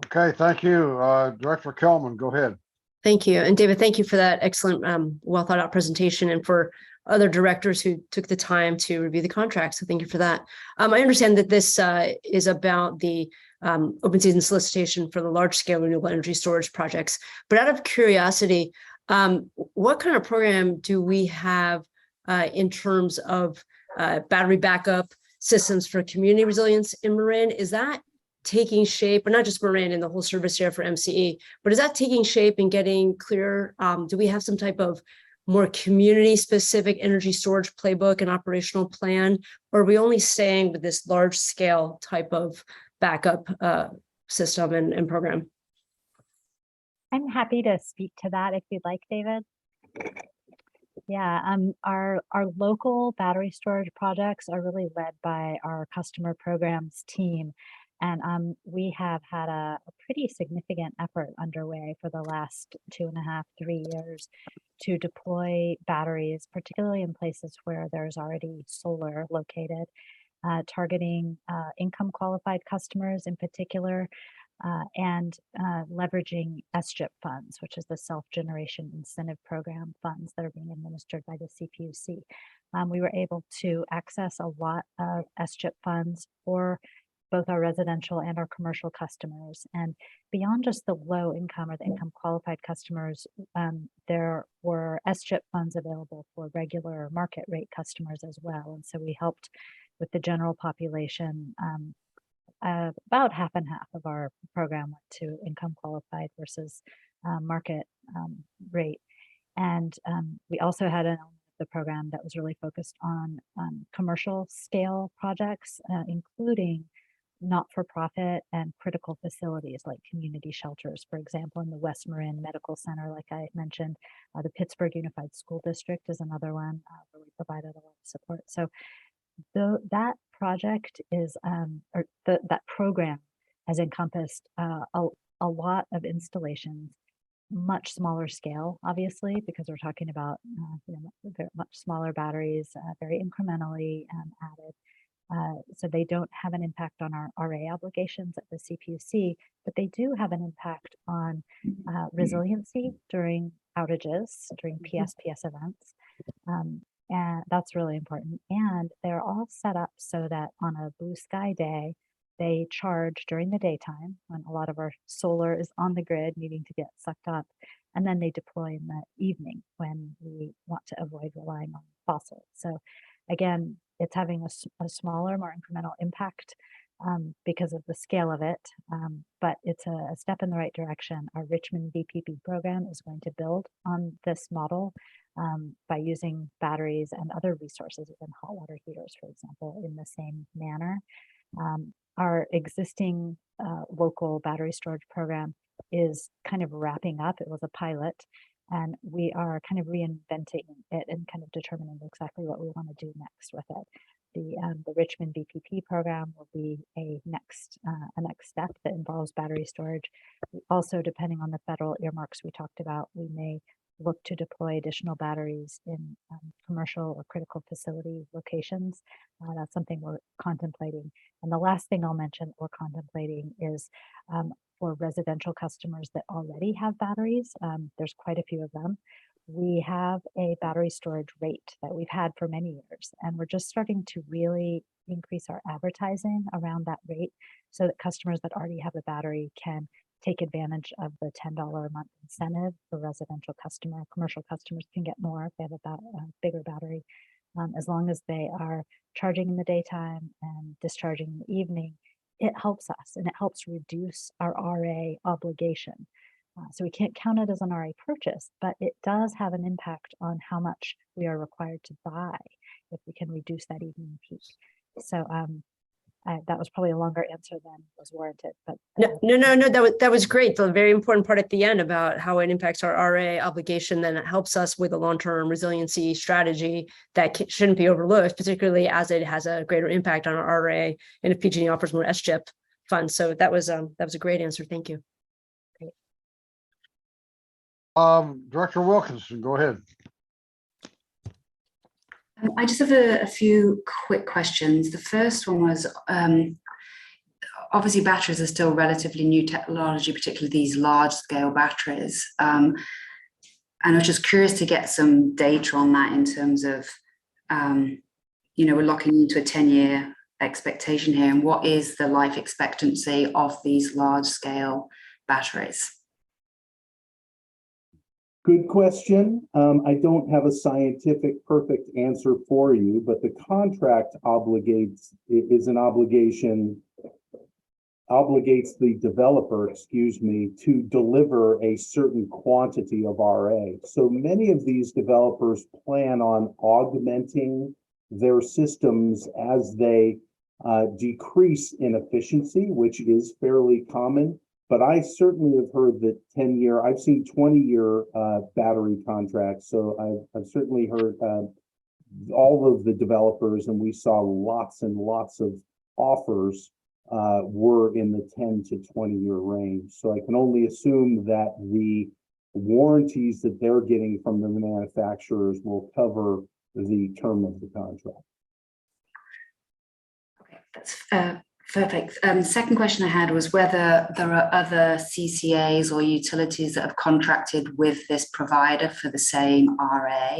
Okay, thank you. Director Kelman, go ahead. Thank you. And David, thank you for that excellent, well thought out presentation, and for other directors who took the time to review the contract. So thank you for that. I understand that this is about the open season solicitation for the large scale renewable energy storage projects. But out of curiosity, what kind of program do we have in terms of battery backup systems for community resilience in Marin? Is that taking shape, but not just Marin and the whole service area for MCE, but is that taking shape and getting clear? Do we have some type of more community specific energy storage playbook and operational plan, or are we only staying with this large scale type of backup system and program? I'm happy to speak to that if you'd like, David. Yeah, our local battery storage projects are really led by our customer programs team. And we have had a pretty significant effort underway for the last 2.5, 3 years to deploy batteries, particularly in places where there's already solar located, targeting income qualified customers in particular, and leveraging SGIP funds, which is the Self-Generation Incentive Program funds that are being administered by the CPUC. We were able to access a lot of SGIP funds for both our residential and our commercial customers. And beyond just the low income or the income qualified customers, there were SGIP funds available for regular market rate customers as well. And so we helped with the general population. About half and half of our program went to income qualified versus market rate. And we also had an element of the program that was really focused on commercial scale projects, including not-for-profit and critical facilities like community shelters, for example, in the West Marin Medical Center, like I mentioned. The Pittsburgh Unified School District is another one where we provided a lot of support. So that project is, that program has encompassed a lot of installations, much smaller scale, obviously, because we're talking about much smaller batteries, very incrementally added. So they don't have an impact on our RA obligations at the CPUC, but they do have an impact on resiliency during outages, during PSPS events. And that's really important. And they're all set up so that on a blue sky day, they charge during the daytime when a lot of our solar is on the grid needing to get sucked up. And then they deploy in the evening when we want to avoid relying on fossil. So again, it's having a smaller, more incremental impact because of the scale of it, but it's a step in the right direction. Our Richmond VPP program is going to build on this model by using batteries and other resources, even hot water heaters, for example, in the same manner. Our existing local battery storage program is kind of wrapping up. It was a pilot, and we are kind of reinventing it and kind of determining exactly what we want to do next with it. The Richmond BPP program will be a next step that involves battery storage. Also, depending on the federal earmarks we talked about, we may look to deploy additional batteries in commercial or critical facility locations. That's something we're contemplating. And the last thing I'll mention we're contemplating is for residential customers that already have batteries. There's quite a few of them. We have a battery storage rate that we've had for many years, and we're just starting to really increase our advertising around that rate so that customers that already have a battery can take advantage of the $10 a month incentive for residential customer. Commercial customers can get more if they have a bigger battery, as long as they are charging in the daytime and discharging in the evening. It helps us, and it helps reduce our RA obligation. So we can't count it as an RA purchase, but it does have an impact on how much we are required to buy if we can reduce that evening peak. So that was probably a longer answer than was warranted, but No, that was great. The very important part at the end about how it impacts our RA obligation, then it helps us with a long-term resiliency strategy that shouldn't be overlooked, particularly as it has a greater impact on our RA and if PG&E offers more SCHIP funds. So that was a great answer. Thank you. Great. Director Wilkinson, go ahead. I just have a few quick questions. The first one was, obviously batteries are still relatively new technology, particularly these large scale batteries. And I was just curious to get some data on that in terms of, we're locking into a 10-year expectation here. And what is the life expectancy of these large scale batteries? Good question. I don't have a scientific perfect answer for you, but the contract obligates the developer, to deliver a certain quantity of RA. So many of these developers plan on augmenting their systems as they decrease in efficiency, which is fairly common. But I certainly have heard that 10-year, I've seen 20-year battery contracts. So I've certainly heard all of the developers, and we saw lots and lots of offers were in the 10 to 20-year range. So I can only assume that the warranties that they're getting from the manufacturers will cover the term of the contract. Okay, that's perfect. Second question I had was whether there are other CCAs or utilities that have contracted with this provider for the same RA,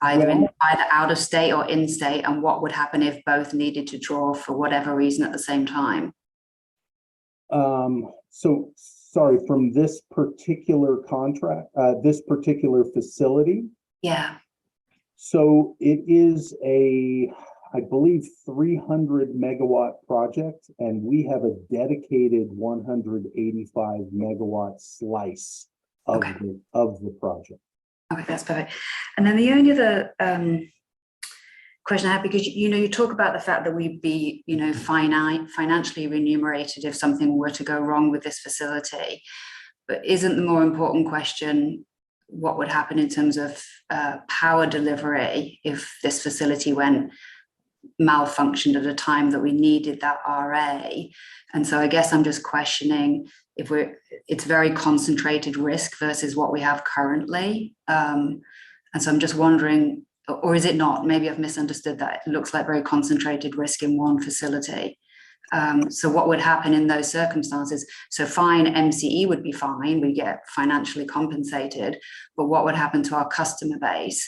either out of state or in state, and what would happen if both needed to draw for whatever reason at the same time? So sorry, from this particular contract, this particular facility? Yeah. So it is I believe 300 megawatt project, and we have a dedicated 185 megawatt slice of the project. Okay, that's perfect. And then the only other question I have, because you talk about the fact that we'd be financially remunerated if something were to go wrong with this facility, but isn't the more important question what would happen in terms of power delivery if this facility malfunctioned at a time that we needed that RA? And so I guess I'm just questioning if it's very concentrated risk versus what we have currently. And so I'm just wondering, or is it not? Maybe I've misunderstood that. It looks like very concentrated risk in one facility. So what would happen in those circumstances? So fine, MCE would be fine, we get financially compensated, but what would happen to our customer base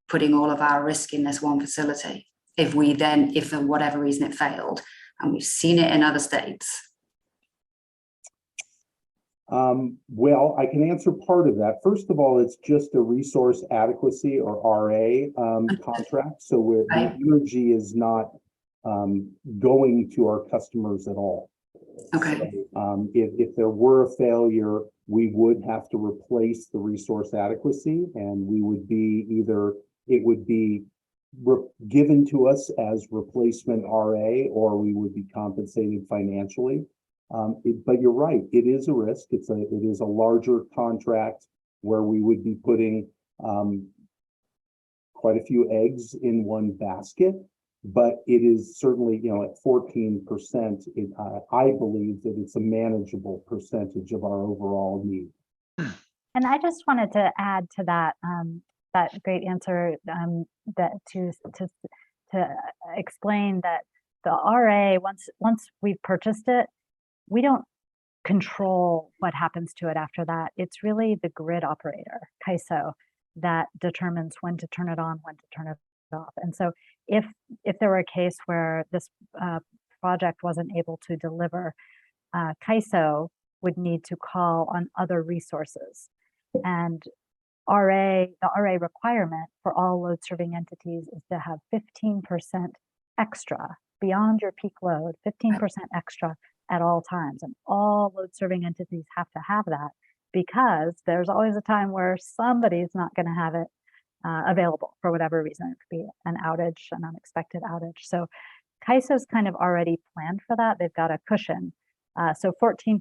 putting all of our risk in this one facility if for whatever reason it failed? And we've seen it in other states. Well, I can answer part of that. First of all, it's just a resource adequacy or RA contract. So where the energy is not going to our customers at all. Okay. So, if there were a failure, we would have to replace the resource adequacy, and we would be it would be given to us as replacement RA, or we would be compensated financially. But you're right, it is a risk. It is a larger contract where we would be putting quite a few eggs in one basket. But it is certainly, at 14%, I believe that it's a manageable percentage of our overall need. And I just wanted to add to that that great answer, that to explain that the RA, once we've purchased it, we don't control what happens to it after that. It's really the grid operator, CAISO, that determines when to turn it on, when to turn it off. And so if there were a case where this project wasn't able to deliver, CAISO would need to call on other resources. And the RA requirement for all load serving entities is to have 15% extra beyond your peak load, 15% extra at all times. And all load serving entities have to have that, because there's always a time where somebody's not going to have it available for whatever reason. It could be an outage, an unexpected outage. So CAISO's kind of already planned for that. They've got a cushion. So 14%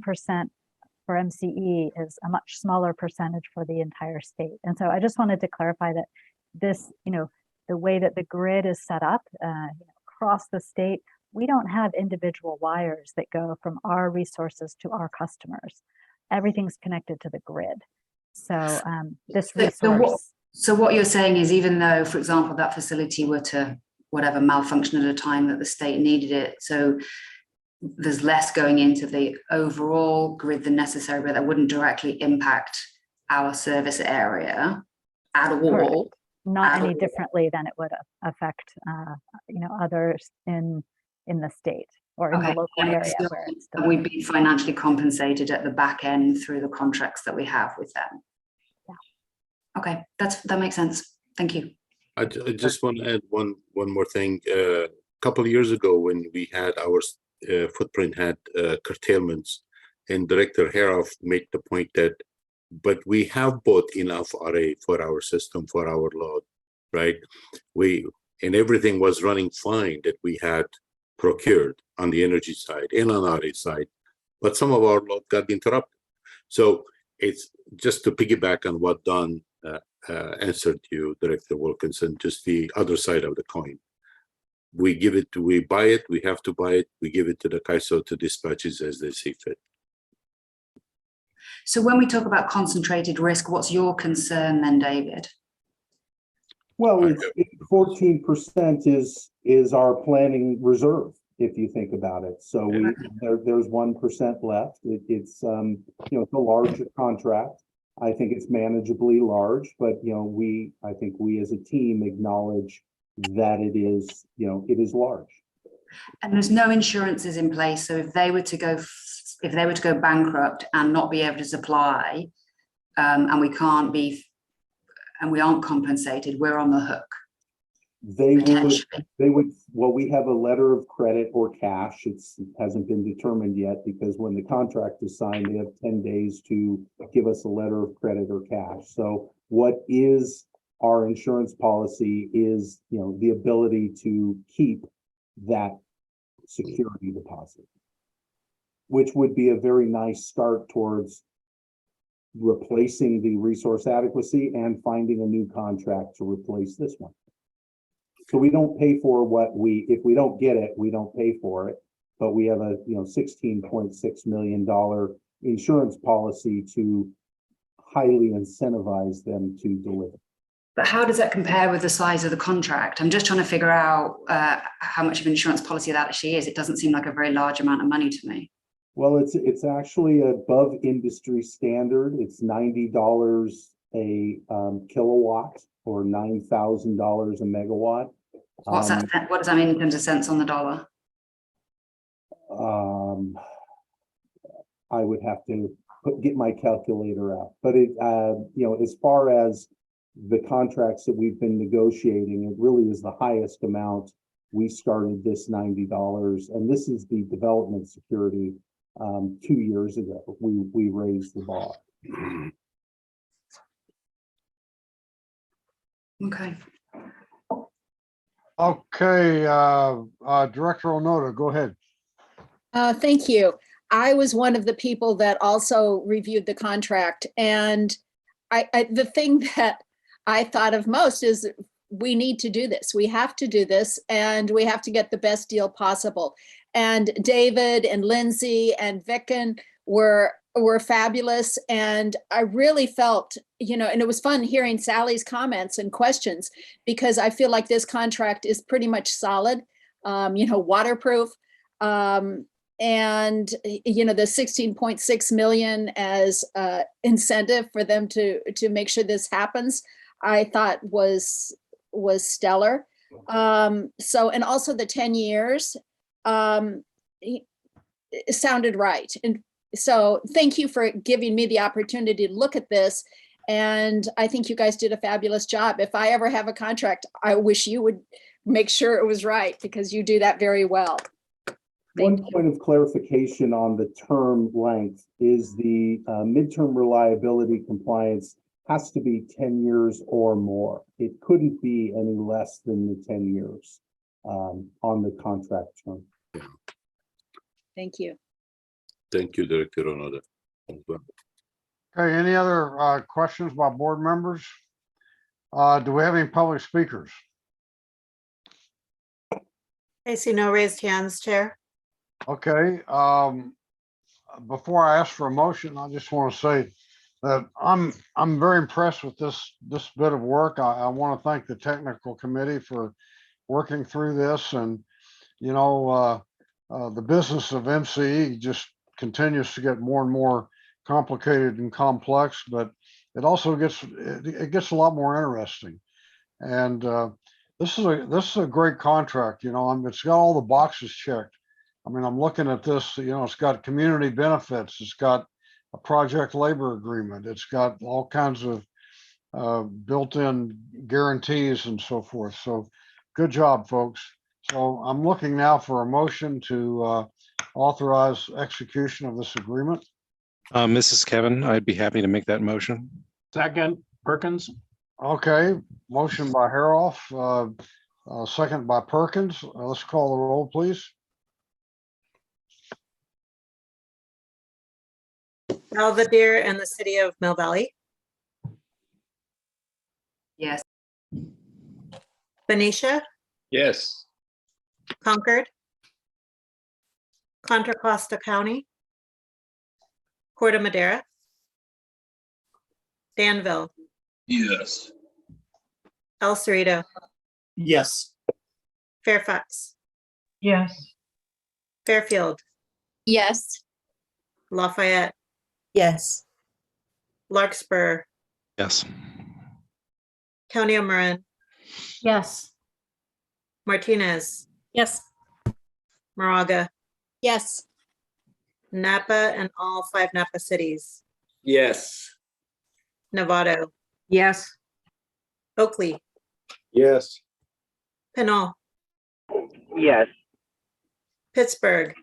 for MCE is a much smaller percentage for the entire state. And so I just wanted to clarify that this, the way that the grid is set up across the state, we don't have individual wires that go from our resources to our customers. Everything's connected to the grid. So this resource. So what you're saying is, even though, for example, that facility were to whatever malfunction at a time that the state needed it, so there's less going into the overall grid than necessary, but that wouldn't directly impact our service area at all. Correct. Not any differently than it would affect, others in the state or in the local area where it's done. We'd be financially compensated at the back end through the contracts that we have with them. Yeah. Okay, that makes sense. Thank you. I just want to add one more thing. A couple of years ago, when we had our footprint had curtailments, and Director Haroff made the point that, but we have bought enough RA for our system, for our load, right? And everything was running fine that we had procured on the energy side and on RA side, but some of our load got interrupted. So it's just to piggyback on what Don answered you, Director Wilkinson, just the other side of the coin. We buy it, we have to buy it, we give it to the CAISO to dispatches as they see fit. So when we talk about concentrated risk, what's your concern then, David? Well, 14% is our planning reserve, if you think about it. So there's 1% left. It's it's a large contract. I think it's manageably large, but I think we as a team acknowledge that it is large. And there's no insurances in place. So if they were to go bankrupt and not be able to supply, and we aren't compensated, we're on the hook. They would, well, we have a letter of credit or cash. It hasn't been determined yet, because when the contract is signed, they have 10 days to give us a letter of credit or cash. So what is our insurance policy is, the ability to keep that security deposit, which would be a very nice start towards replacing the resource adequacy and finding a new contract to replace this one. So we don't pay for if we don't get it, we don't pay for it, but we have a $16.6 million insurance policy to highly incentivize them to deliver. But how does that compare with the size of the contract? I'm just trying to figure out how much of an insurance policy that actually is. It doesn't seem like a very large amount of money to me. Well, it's actually above industry standard. It's $90 a kilowatt, or $9,000 a megawatt. What does that mean in terms of cents on the dollar? I would have to get my calculator out, but as far as the contracts that we've been negotiating, it really is the highest amount. We started this $90, and this is the development security. 2 years ago, we raised the bar. Okay. Okay, Director Onoda, go ahead. Thank you. I was one of the people that also reviewed the contract, and the thing that I thought of most is we need to do this. We have to do this, and we have to get the best deal possible. And David and Lindsay and Vicken were fabulous. And I really felt, and it was fun hearing Sally's comments and questions, because I feel like this contract is pretty much solid, waterproof. And, the 16.6 million as incentive for them to make sure this happens, I thought was stellar. And also the 10 years, it sounded right. And so thank you for giving me the opportunity to look at this. And I think you guys did a fabulous job. If I ever have a contract, I wish you would make sure it was right, because you do that very well. One point of clarification on the term length is the midterm reliability compliance has to be 10 years or more. It couldn't be any less than the 10 years. on the contract term. Thank you. Thank you, Director Onoda. Okay, any other questions by board members? Do we have any public speakers? I see no raised hands, Chair. Okay, before I ask for a motion, I just want to say that I'm very impressed with this bit of work. I want to thank the technical committee for working through this, and you know, the business of MCE just continues to get more and more complicated and complex, but it also gets a lot more interesting. And this is a great contract. You know, it's got all the boxes checked. I mean, I'm looking at this. You know, it's got community benefits. It's got a project labor agreement. It's got all kinds of built-in guarantees and so forth. So, good job, folks. So I'm looking now for a motion to authorize execution of this agreement. Mrs. Kevin, I'd be happy to make that motion. Second, Perkins. Okay, motion by Haroff, second by Perkins. Let's call the roll, please. Belvedere and the City of Mill Valley. Yes. Benicia, Yes. Concord, Contra Costa County, Corte Madera, Danville, Yes. El Cerrito, Yes. Fairfax, Yes. Fairfield, Yes. Lafayette, Yes. Larkspur, Yes. County of Marin, Yes. Martinez, Yes. Moraga, Yes. Napa, and all 5 Napa cities, Yes. Novato, Yes. Oakley, Yes. Pinal, Yes. Pittsburgh,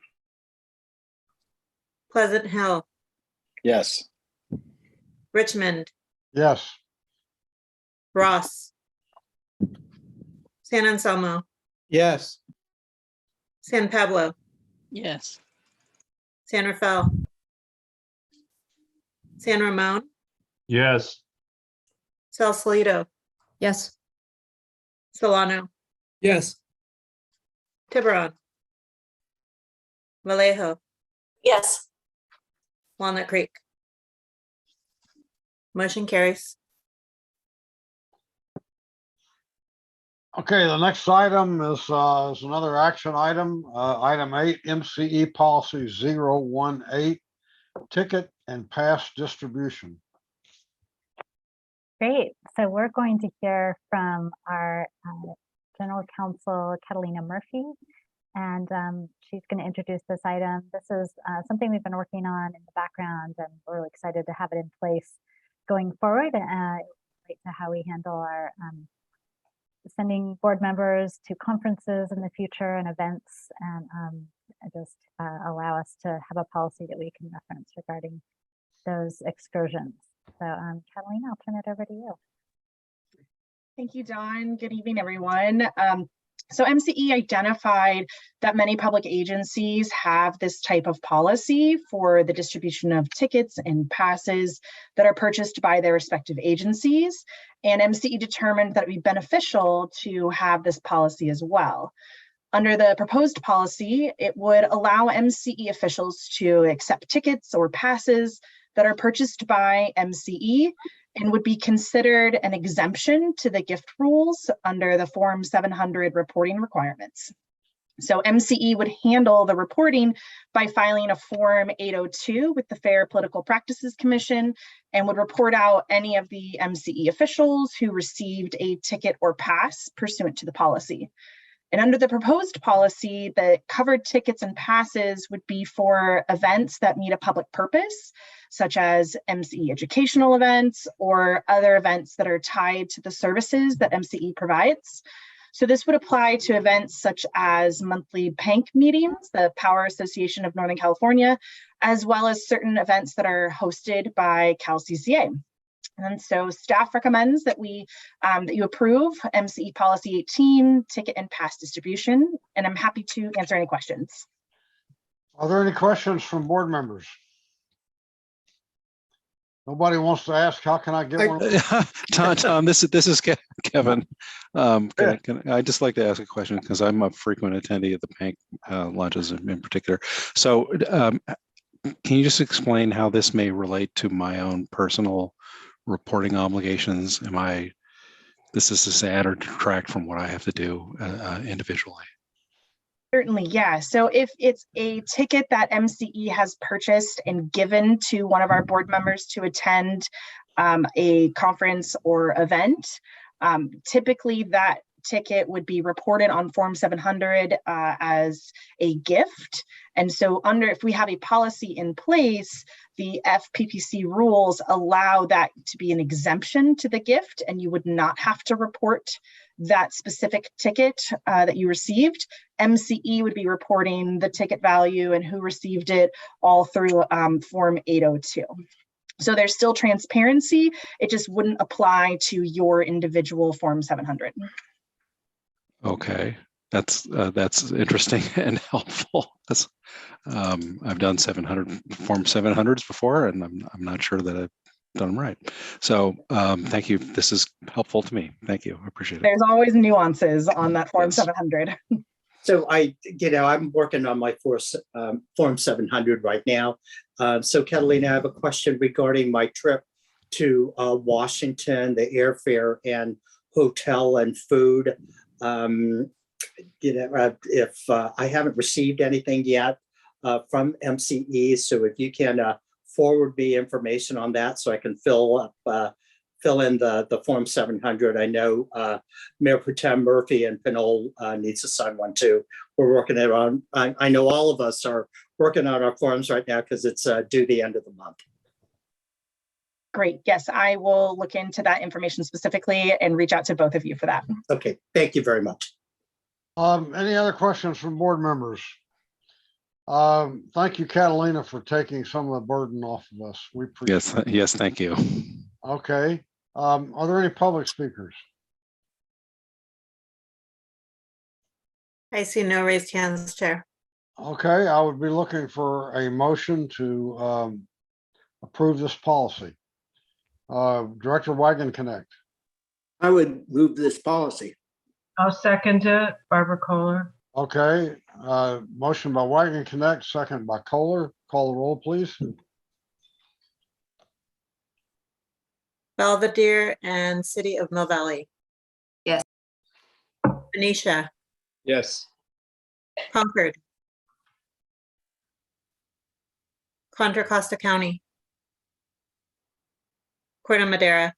Pleasant Hill, Yes. Richmond, Yes. Ross, San Anselmo, Yes. San Pablo, Yes. San Rafael, San Ramon, Yes. Sausalito, Yes. Solano, Yes. Tiburon, Vallejo, Yes. Walnut Creek. Motion carries. Okay, the next item is another action item, item 8, MCE policy 018, ticket and pass distribution. Great. So we're going to hear from our General Counsel, Catalina Murphy, and she's going to introduce this item. This is something we've been working on in the background, and we're really excited to have it in place going forward, and relate to how we handle our sending board members to conferences in the future and events, and just allow us to have a policy that we can reference regarding those excursions. So Catalina, I'll turn it over to you. Thank you, Dawn. Good evening, everyone. So MCE identified that many public agencies have this type of policy for the distribution of tickets and passes that are purchased by their respective agencies. And MCE determined that it would be beneficial to have this policy as well. Under the proposed policy, it would allow MCE officials to accept tickets or passes that are purchased by MCE and would be considered an exemption to the gift rules under the Form 700 reporting requirements. So MCE would handle the reporting by filing a Form 802 with the Fair Political Practices Commission, and would report out any of the MCE officials who received a ticket or pass pursuant to the policy. And under the proposed policy, the covered tickets and passes would be for events that meet a public purpose, such as MCE educational events or other events that are tied to the services that MCE provides. So this would apply to events such as monthly PANC meetings, the Power Association of Northern California, as well as certain events that are hosted by CalCCA. And so staff recommends that that you approve MCE policy 18, ticket and pass distribution, and I'm happy to answer any questions. Are there any questions from board members? Nobody wants to ask, how can I get one? Tom, this is Kevin. I'd just like to ask a question because I'm a frequent attendee of the bank lunches in particular. So can you just explain how this may relate to my own personal reporting obligations? This is to add or detract from what I have to do individually? Certainly, yeah. So if it's a ticket that MCE has purchased and given to one of our board members to attend a conference or event, typically that ticket would be reported on Form 700 as a gift. And so if we have a policy in place, the FPPC rules allow that to be an exemption to the gift, and you would not have to report that specific ticket that you received. MCE would be reporting the ticket value and who received it all through Form 802. So there's still transparency. It just wouldn't apply to your individual Form 700. Okay, that's interesting and helpful. I've done Form 700s before, and I'm not sure that I've done them right. So thank you. This is helpful to me. Thank you. I appreciate it. There's always nuances on that Form 700. So I'm working on my Form 700 right now. So Catalina, I have a question regarding my trip to Washington, the airfare and hotel and food. If I haven't received anything yet from MCE, so if you can forward me information on that so I can fill in the Form 700. I know Mayor Pro Tem Murphy and Pinole needs to sign one too. We're working it on. I know all of us are working on our forms right now because it's due the end of the month. Great. Yes, I will look into that information specifically and reach out to both of you for that. Okay, thank you very much. Any other questions from board members? Thank you, Catalina, for taking some of the burden off of us. We appreciate yes, thank you. Okay. Are there any public speakers? I see no raised hands, Chair. Okay, I would be looking for a motion to approve this policy. Director Wagon Connect. I would move this policy. I'll second it, Barbara Kohler. Okay, motion by Wagon Connect, second by Kohler. Call the roll, please. Belvedere and City of Mill Valley. Yes. Benicia, Yes. Concord. Contra Costa County. Corte Madera.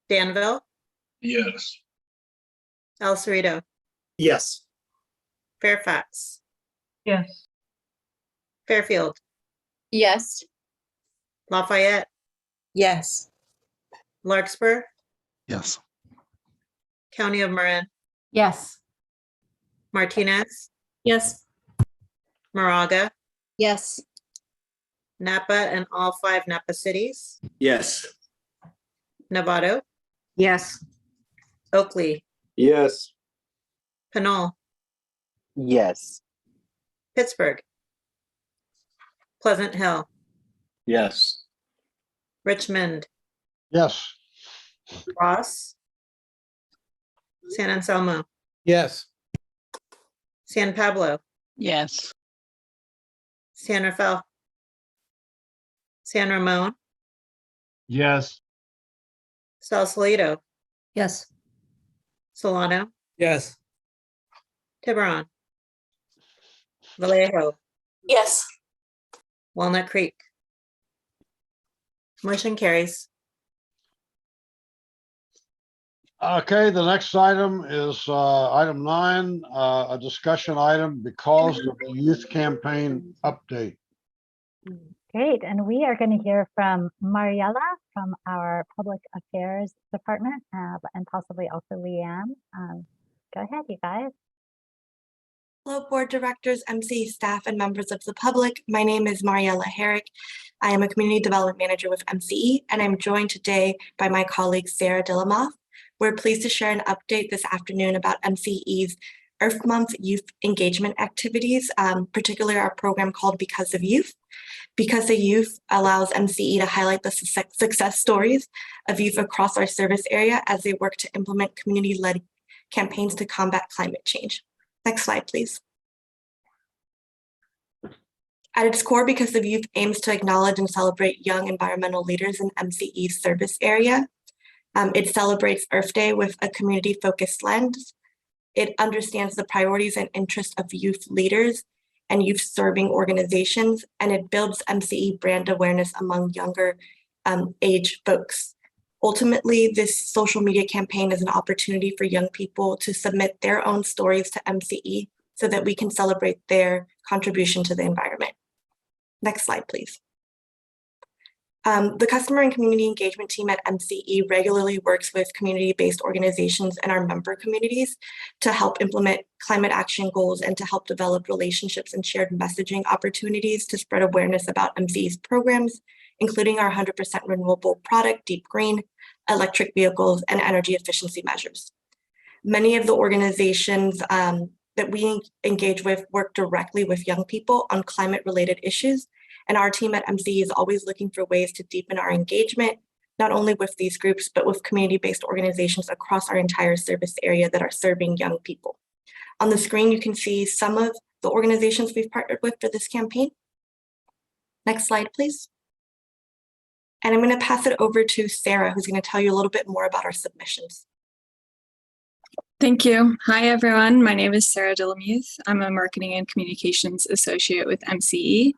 Danville, Yes. El Cerrito, Yes. Fairfax, Yes. Fairfield, Yes. Lafayette, Yes. Larkspur, Yes. County of Marin, Yes. Martinez, Yes. Moraga, Yes. Napa and all 5 Napa cities, Yes. Novato, Yes. Oakley, Yes. Pinole, Yes. Pittsburgh, Pleasant Hill, Yes. Richmond, Yes. Ross, San Anselmo, Yes. San Pablo, Yes. San Rafael, San Ramon, Yes. Sausalito, Yes. Solano, Yes. Tiburon, Vallejo, Yes. Walnut Creek. Motion carries. Okay, the next item is item 9, a discussion item because of the youth campaign update. Great, and we are going to hear from Mariella from our Public Affairs Department and possibly also Leanne. Go ahead, you guys. Hello, board directors, MCE staff, and members of the public. My name is Mariella Herrick. I am a community development manager with MCE, and I'm joined today by my colleague, Sarah Dillamoff. We're pleased to share an update this afternoon about MCE's Earth Month youth engagement activities, particularly our program called Because of Youth. Because of Youth allows MCE to highlight the success stories of youth across our service area as they work to implement community-led campaigns to combat climate change. Next slide, please. At its core, Because of Youth aims to acknowledge and celebrate young environmental leaders in MCE's service area. It celebrates Earth Day with a community-focused lens. It understands the priorities and interests of youth leaders and youth-serving organizations, and it builds MCE brand awareness among younger age folks. Ultimately, this social media campaign is an opportunity for young people to submit their own stories to MCE so that we can celebrate their contribution to the environment. Next slide, please. The customer and community engagement team at MCE regularly works with community-based organizations and our member communities to help implement climate action goals and to help develop relationships and shared messaging opportunities to spread awareness about MCE's programs, including our 100% renewable product, Deep Green, electric vehicles, and energy efficiency measures. Many of the organizations that we engage with work directly with young people on climate-related issues, and our team at MCE is always looking for ways to deepen our engagement, not only with these groups, but with community-based organizations across our entire service area that are serving young people. On the screen, you can see some of the organizations we've partnered with for this campaign. Next slide, please. And I'm going to pass it over to Sarah, who's going to tell you a little bit more about our submissions. Thank you. Hi, everyone. My name is Sarah Dillamuth. I'm a Marketing and Communications Associate with MCE.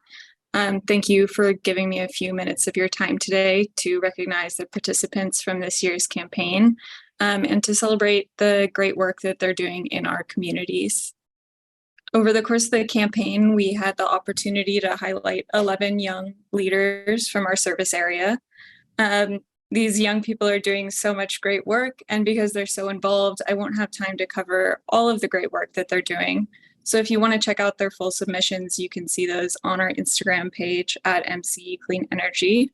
Thank you for giving me a few minutes of your time today to recognize the participants from this year's campaign and to celebrate the great work that they're doing in our communities. Over the course of the campaign, we had the opportunity to highlight 11 young leaders from our service area. These young people are doing so much great work, and because they're so involved, I won't have time to cover all of the great work that they're doing. So if you want to check out their full submissions, you can see those on our Instagram page at MCE Clean Energy.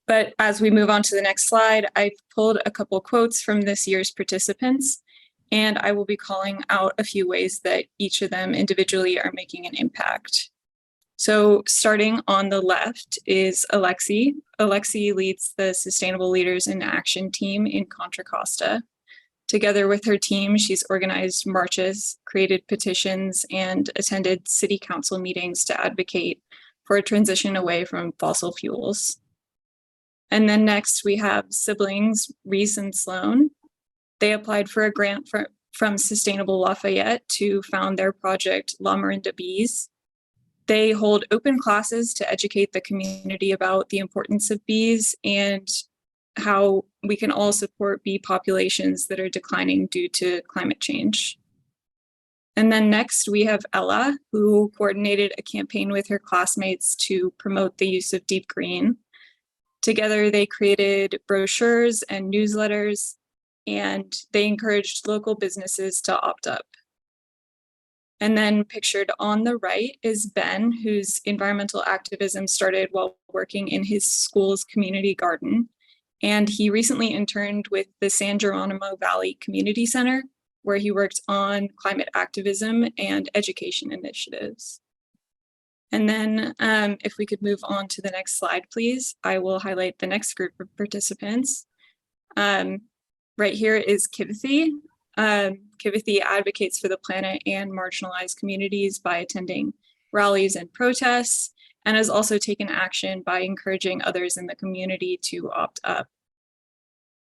But as we move on to the next slide, I've pulled a couple quotes from this year's participants, and I will be calling out a few ways that each of them individually are making an impact. So starting on the left is Alexi. Alexi leads the Sustainable Leaders in Action team in Contra Costa. Together with her team, she's organized marches, created petitions, and attended city council meetings to advocate for a transition away from fossil fuels. And then next we have siblings, Reese and Sloan. They applied for a grant from Sustainable Lafayette to found their project La Marinda Bees. They hold open classes to educate the community about the importance of bees and how we can all support bee populations that are declining due to climate change. And then next we have Ella, who coordinated a campaign with her classmates to promote the use of Deep Green. Together they created brochures and newsletters, and they encouraged local businesses to opt up. And then pictured on the right is Ben, whose environmental activism started while working in his school's community garden. And he recently interned with the San Geronimo Valley Community Center, where he worked on climate activism and education initiatives. And then if we could move on to the next slide, please, I will highlight the next group of participants. Right here is Kivithi. Kivithi advocates for the planet and marginalized communities by attending rallies and protests, and has also taken action by encouraging others in the community to opt up.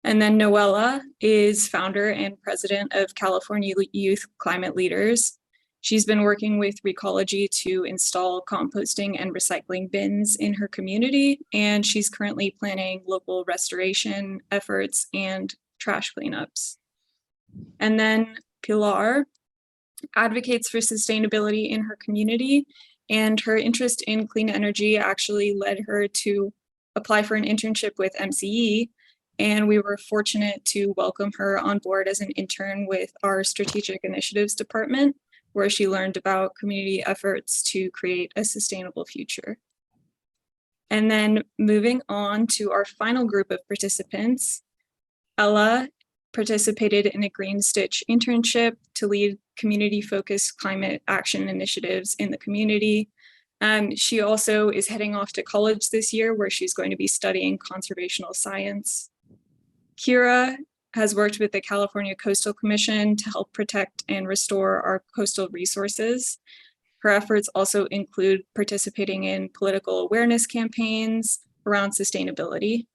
And then Noella is founder and president of California Youth Climate Leaders. She's been working with Recology to install composting and recycling bins in her community, and she's currently planning local restoration efforts and trash cleanups. And then Pilar advocates for sustainability in her community, and her interest in clean energy actually led her to apply for an internship with MCE, and we were fortunate to welcome her on board as an intern with our Strategic Initiatives Department, where she learned about community efforts to create a sustainable future. And then moving on to our final group of participants, Ella participated in a Green Stitch internship to lead community-focused climate action initiatives in the community. She also is heading off to college this year, where she's going to be studying conservational science. Kira has worked with the California Coastal Commission to help protect and restore our coastal resources. Her efforts also include participating in political awareness campaigns around sustainability.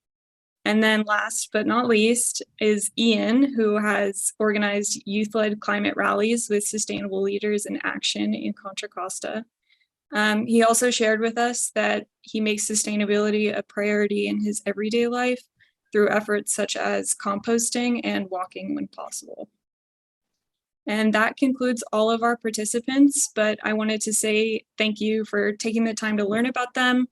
And then last but not least is Ian, who has organized youth-led climate rallies with sustainable leaders in action in Contra Costa. He also shared with us that he makes sustainability a priority in his everyday life through efforts such as composting and walking when possible. And that concludes all of our participants, but I wanted to say thank you for taking the time to learn about them.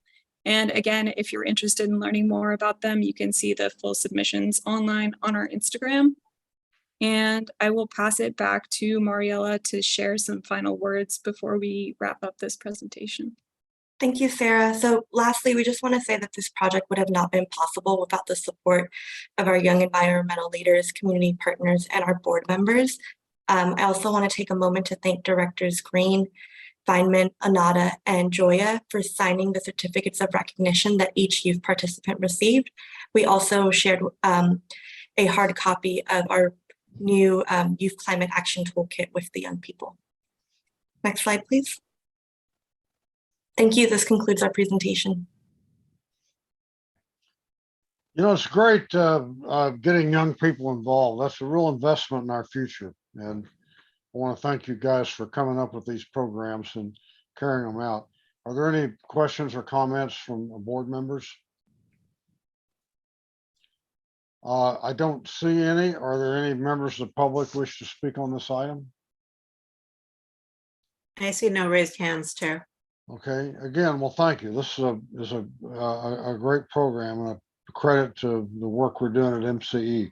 And again, if you're interested in learning more about them, you can see the full submissions online on our Instagram. And I will pass it back to Mariella to share some final words before we wrap up this presentation. Thank you, Sarah. So lastly, we just want to say that this project would have not been possible without the support of our young environmental leaders, community partners, and our board members. I also want to take a moment to thank Directors Green, Feynman, Anada, and Joya for signing the certificates of recognition that each youth participant received. We also shared a hard copy of our new Youth Climate Action Toolkit with the young people. Next slide, please. Thank you. This concludes our presentation. You know, it's great getting young people involved. That's a real investment in our future. And I want to thank you guys for coming up with these programs and carrying them out. Are there any questions or comments from board members? I don't see any. Are there any members of the public wish to speak on this item? I see no raised hands, Chair. Okay, again, well, thank you. This is a great program and a credit to the work we're doing at MCE.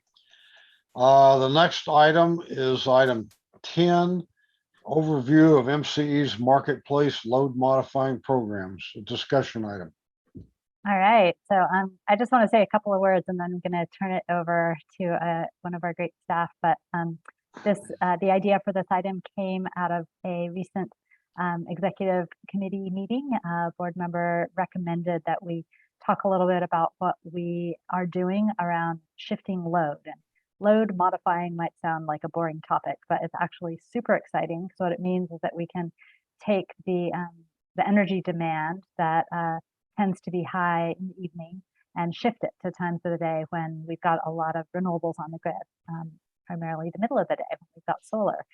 The next item is item 10, overview of MCE's marketplace load modifying programs, a discussion item. All right, so I just want to say a couple of words and then I'm going to turn it over to one of our great staff. But the idea for this item came out of a recent executive committee meeting. A board member recommended that we talk a little bit about what we are doing around shifting load. And load modifying might sound like a boring topic, but it's actually super exciting. So what it means is that we can take the energy demand that tends to be high in the evening and shift it to times of the day when we've got a lot of renewables on the grid, primarily the middle of the day when we've got solar.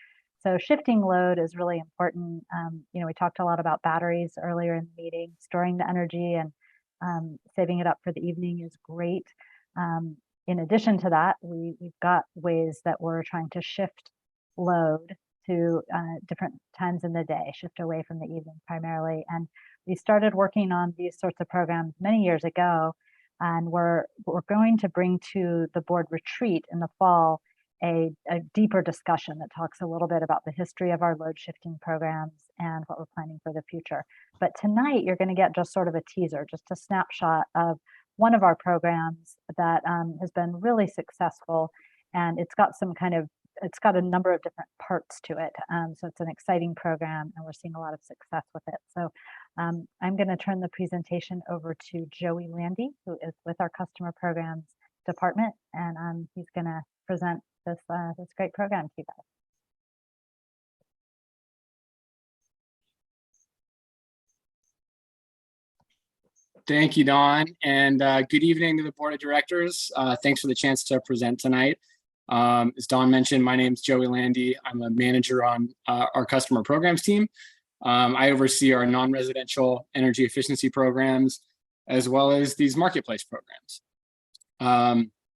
So shifting load is really important. You know, we talked a lot about batteries earlier in the meeting. Storing the energy and saving it up for the evening is great. In addition to that, we've got ways that we're trying to shift load to different times in the day, shift away from the evening primarily. And we started working on these sorts of programs many years ago, and we're going to bring to the board retreat in the fall a deeper discussion that talks a little bit about the history of our load shifting programs and what we're planning for the future. But tonight you're going to get just sort of a teaser, just a snapshot of one of our programs that has been really successful, and it's got a number of different parts to it. So it's an exciting program and we're seeing a lot of success with it. So I'm going to turn the presentation over to Joey Landy, who is with our customer programs department, and he's going to present this great program to you guys. Thank you, Dawn, and good evening to the Board of Directors. Thanks for the chance to present tonight. As Dawn mentioned, my name is Joey Landy. I'm a manager on our customer programs team. I oversee our non-residential energy efficiency programs, as well as these marketplace programs.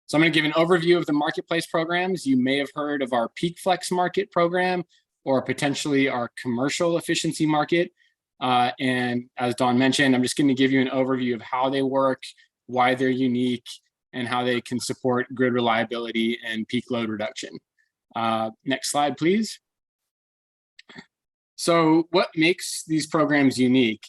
So I'm going to give an overview of the marketplace programs. You may have heard of our Peak Flex Market program, or potentially our commercial efficiency market. And as Dawn mentioned, I'm just going to give you an overview of how they work, why they're unique, and how they can support grid reliability and peak load reduction. Next slide, please. So what makes these programs unique?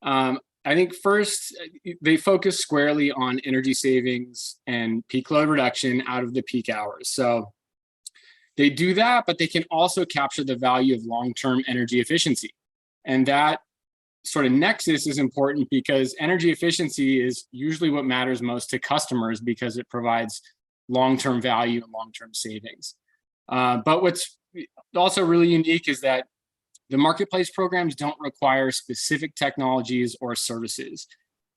I think first, they focus squarely on energy savings and peak load reduction out of the peak hours. So they do that, but they can also capture the value of long-term energy efficiency. And that sort of nexus is important because energy efficiency is usually what matters most to customers because it provides long-term value and long-term savings. But what's also really unique is that the marketplace programs don't require specific technologies or services.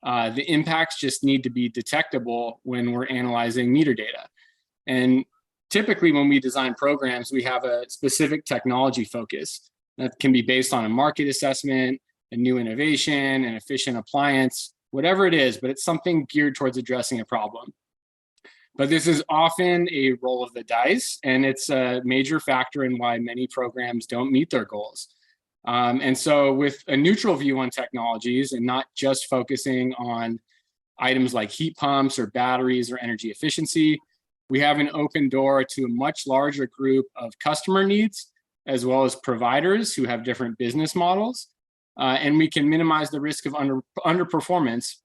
The impacts just need to be detectable when we're analyzing meter data. And typically when we design programs, we have a specific technology focus that can be based on a market assessment, a new innovation, an efficient appliance, whatever it is, but it's something geared towards addressing a problem. But this is often a roll of the dice, and it's a major factor in why many programs don't meet their goals. And so with a neutral view on technologies and not just focusing on items like heat pumps or batteries or energy efficiency, we have an open door to a much larger group of customer needs, as well as providers who have different business models. And we can minimize the risk of underperformance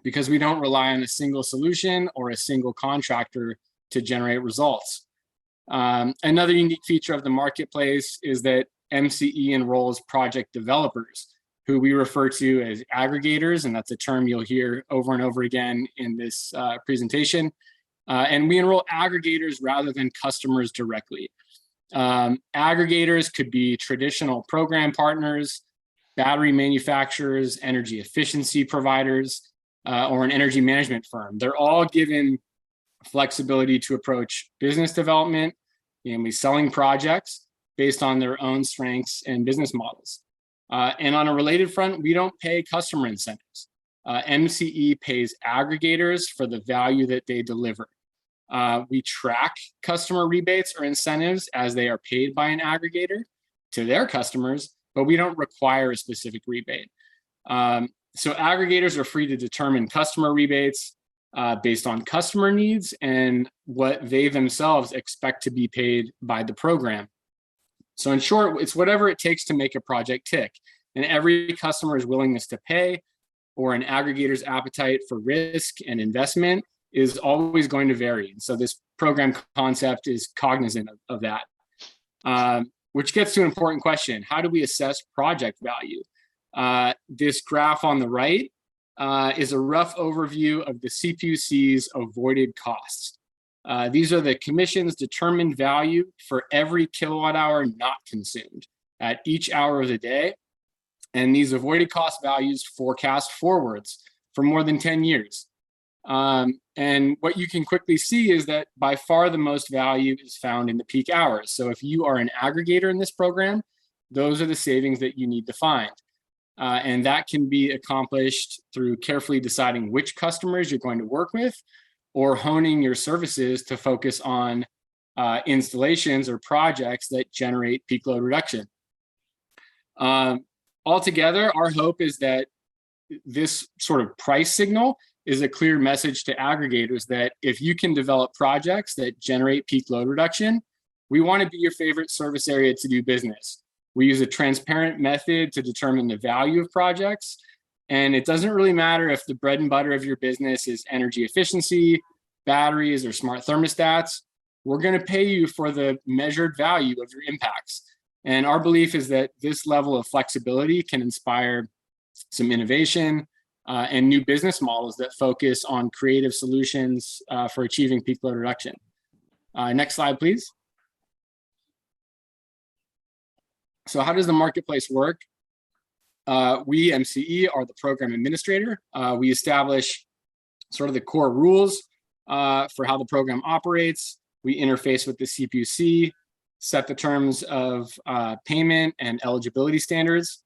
because we don't rely on a single solution or a single contractor to generate results. Another unique feature of the marketplace is that MCE enrolls project developers, who we refer to as aggregators, and that's a term you'll hear over and over again in this presentation. And we enroll aggregators rather than customers directly. Aggregators could be traditional program partners, battery manufacturers, energy efficiency providers, or an energy management firm. They're all given flexibility to approach business development, namely selling projects based on their own strengths and business models. And on a related front, we don't pay customer incentives. MCE pays aggregators for the value that they deliver. We track customer rebates or incentives as they are paid by an aggregator to their customers, but we don't require a specific rebate. So aggregators are free to determine customer rebates based on customer needs and what they themselves expect to be paid by the program. So in short, it's whatever it takes to make a project tick, and every customer's willingness to pay or an aggregator's appetite for risk and investment is always going to vary. And so this program concept is cognizant of that, which gets to an important question. How do we assess project value? This graph on the right is a rough overview of the CPUC's avoided costs. These are the Commission's determined value for every kilowatt hour not consumed at each hour of the day. And these avoided cost values forecast forwards for more than 10 years. And what you can quickly see is that by far the most value is found in the peak hours. So if you are an aggregator in this program, those are the savings that you need to find. And that can be accomplished through carefully deciding which customers you're going to work with, or honing your services to focus on installations or projects that generate peak load reduction. Altogether, our hope is that this sort of price signal is a clear message to aggregators that if you can develop projects that generate peak load reduction, we want to be your favorite service area to do business. We use a transparent method to determine the value of projects. And it doesn't really matter if the bread and butter of your business is energy efficiency, batteries, or smart thermostats. We're going to pay you for the measured value of your impacts. And our belief is that this level of flexibility can inspire some innovation and new business models that focus on creative solutions for achieving peak load reduction. Next slide, please. So how does the marketplace work? We, MCE, are the program administrator. We establish sort of the core rules for how the program operates. We interface with the CPUC, set the terms of payment and eligibility standards.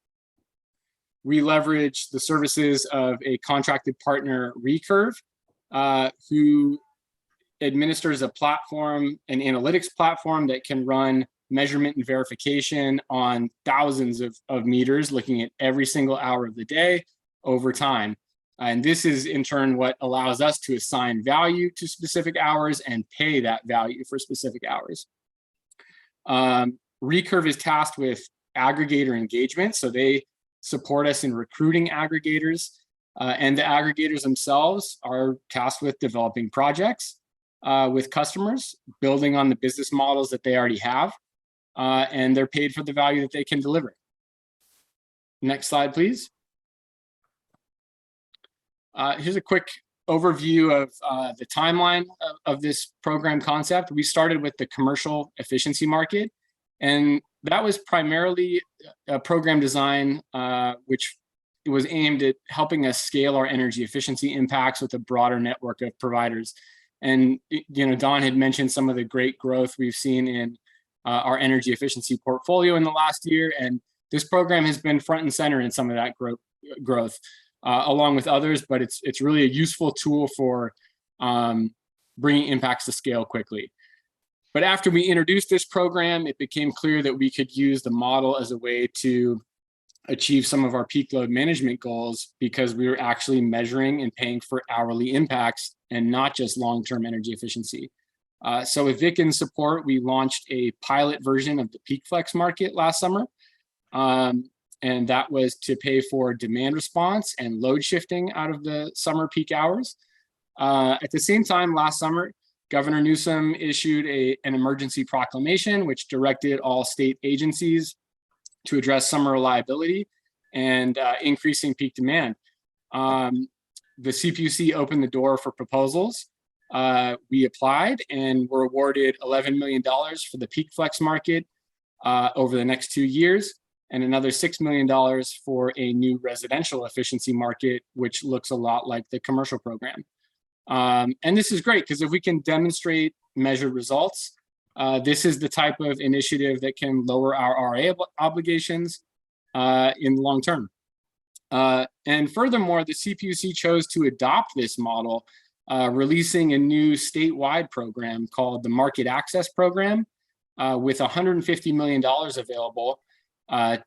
We leverage the services of a contracted partner, Recurve, who administers a platform, an analytics platform that can run measurement and verification on thousands of meters, looking at every single hour of the day over time. And this is in turn what allows us to assign value to specific hours and pay that value for specific hours. Recurve is tasked with aggregator engagement. So they support us in recruiting aggregators, and the aggregators themselves are tasked with developing projects with customers, building on the business models that they already have, and they're paid for the value that they can deliver. Next slide, please. Here's a quick overview of the timeline of this program concept. We started with the commercial efficiency market, and that was primarily a program design which was aimed at helping us scale our energy efficiency impacts with a broader network of providers. And Don had mentioned some of the great growth we've seen in our energy efficiency portfolio in the last year, and this program has been front and center in some of that growth. Along with others, but it's really a useful tool for bringing impacts to scale quickly. But after we introduced this program, it became clear that we could use the model as a way to achieve some of our peak load management goals, because we were actually measuring and paying for hourly impacts and not just long-term energy efficiency. So with Vic support, we launched a pilot version of the Peak Flex market last summer. And that was to pay for demand response and load shifting out of the summer peak hours. At the same time, last summer, Governor Newsom issued an emergency proclamation, which directed all state agencies to address summer reliability and increasing peak demand. The CPUC opened the door for proposals. We applied and were awarded $11 million for the Peak Flex market over the next 2 years, and another $6 million for a new residential efficiency market, which looks a lot like the commercial program. And this is great, because if we can demonstrate measured results, this is the type of initiative that can lower our RA obligations in the long term. And furthermore, the CPUC chose to adopt this model, releasing a new statewide program called the Market Access Program, with $150 million available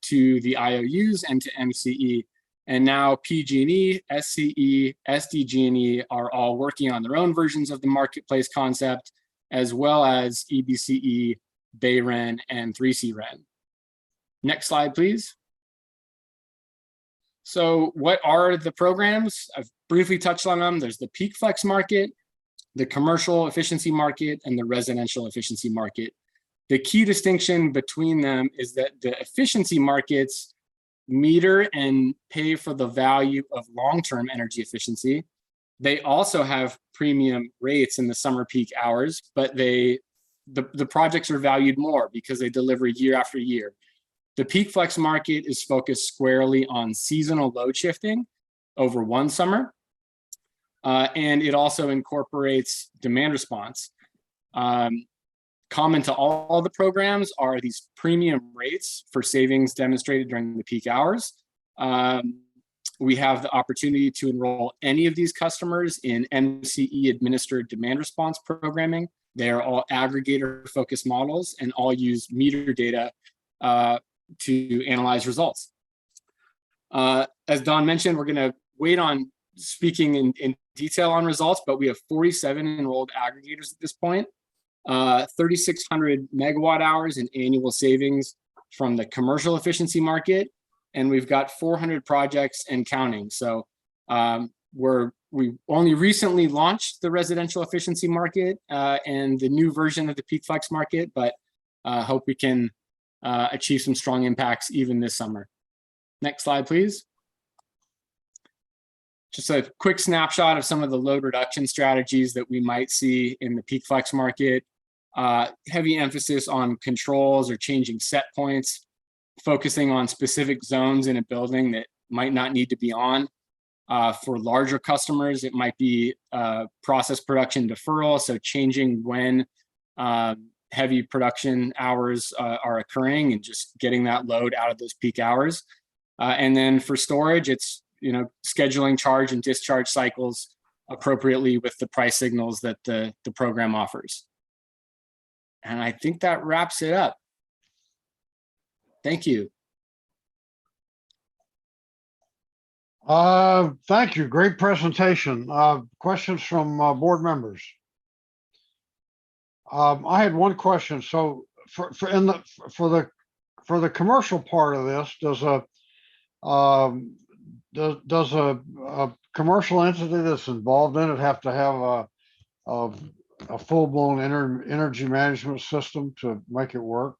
to the IOUs and to MCE. And now PG&E, SCE, SDG&E are all working on their own versions of the marketplace concept, as well as EBCE, BayREN, and 3C-REN. Next slide, please. So what are the programs? I've briefly touched on them. There's the Peak Flex market, the commercial efficiency market, and the residential efficiency market. The key distinction between them is that the efficiency markets meter and pay for the value of long-term energy efficiency. They also have premium rates in the summer peak hours, but the projects are valued more because they deliver year after year. The Peak Flex market is focused squarely on seasonal load shifting over one summer, and it also incorporates demand response. Common to all the programs are these premium rates for savings demonstrated during the peak hours. We have the opportunity to enroll any of these customers in MCE administered demand response programming. They are all aggregator focused models and all use meter data to analyze results. As Don mentioned, we're going to wait on speaking in detail on results, but we have 47 enrolled aggregators at this point. 3,600 megawatt hours in annual savings from the commercial efficiency market, and we've got 400 projects and counting. So we only recently launched the residential efficiency market and the new version of the Peak Flex market, but hope we can achieve some strong impacts even this summer. Next slide, please. Just a quick snapshot of some of the load reduction strategies that we might see in the Peak Flex market. Heavy emphasis on controls or changing set points, focusing on specific zones in a building that might not need to be on. For larger customers, it might be process production deferral, so changing when heavy production hours are occurring and just getting that load out of those peak hours. And then for storage, it's scheduling charge and discharge cycles appropriately with the price signals that the program offers. And I think that wraps it up. Thank you. Thank you. Great presentation. Questions from board members? I had one question. So for for the commercial part of this, does a commercial entity that's involved in it have to have a full-blown energy management system to make it work?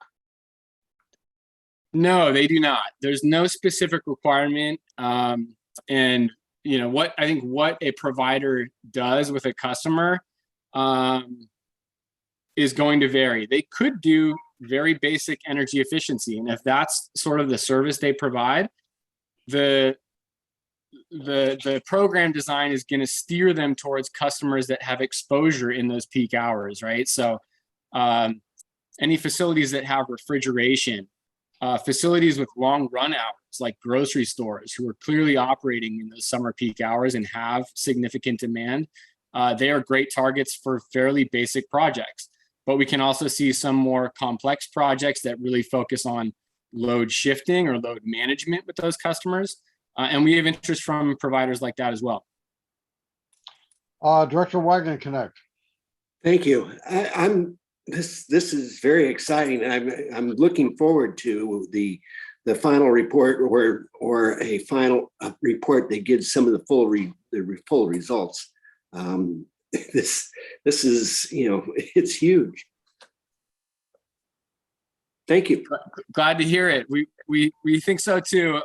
No, they do not. There's no specific requirement. And what I think what a provider does with a customer is going to vary. They could do very basic energy efficiency, and if that's sort of the service they provide, the program design is going to steer them towards customers that have exposure in those peak hours, right? So any facilities that have refrigeration, facilities with long run hours, like grocery stores who are clearly operating in those summer peak hours and have significant demand, they are great targets for fairly basic projects. But we can also see some more complex projects that really focus on load shifting or load management with those customers. And we have interest from providers like that as well. Director Wagner Connect. Thank you. This is very exciting. I'm looking forward to the final report or a final report that gives some of the full results. This is, it's huge. Thank you. Glad to hear it. We think so too.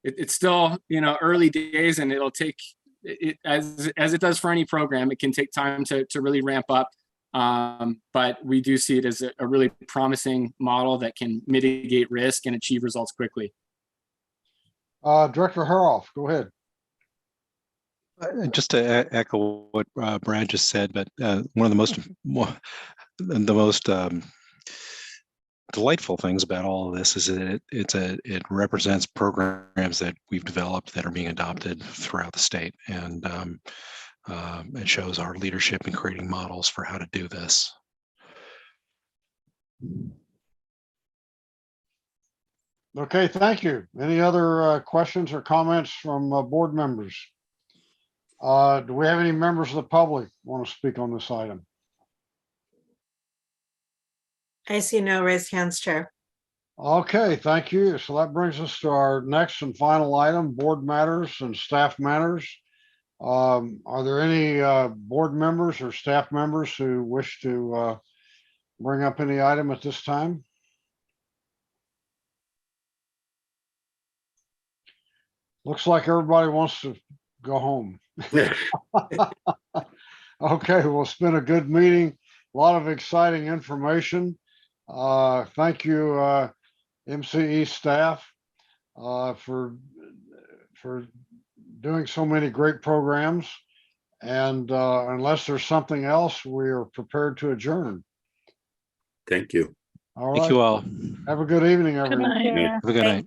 It's still early days, and it'll take it as it does for any program. It can take time to really ramp up. But we do see it as a really promising model that can mitigate risk and achieve results quickly. Director Haroff, go ahead. Just to echo what Brad just said, but one of the most delightful things about all of this is that it represents programs that we've developed that are being adopted throughout the state, and it shows our leadership in creating models for how to do this. Okay, thank you. Any other questions or comments from board members? Do we have any members of the public want to speak on this item? I see no raised hands, Chair. Okay, thank you. So that brings us to our next and final item, board matters and staff matters. Are there any board members or staff members who wish to bring up any item at this time? Looks like everybody wants to go home. Okay, well, it's been a good meeting. A lot of exciting information. Thank you, MCE staff, for doing so many great programs. And unless there's something else, we are prepared to adjourn. Thank you. All right. Thank you all. Have a good evening, everyone. Good night. Have a good night.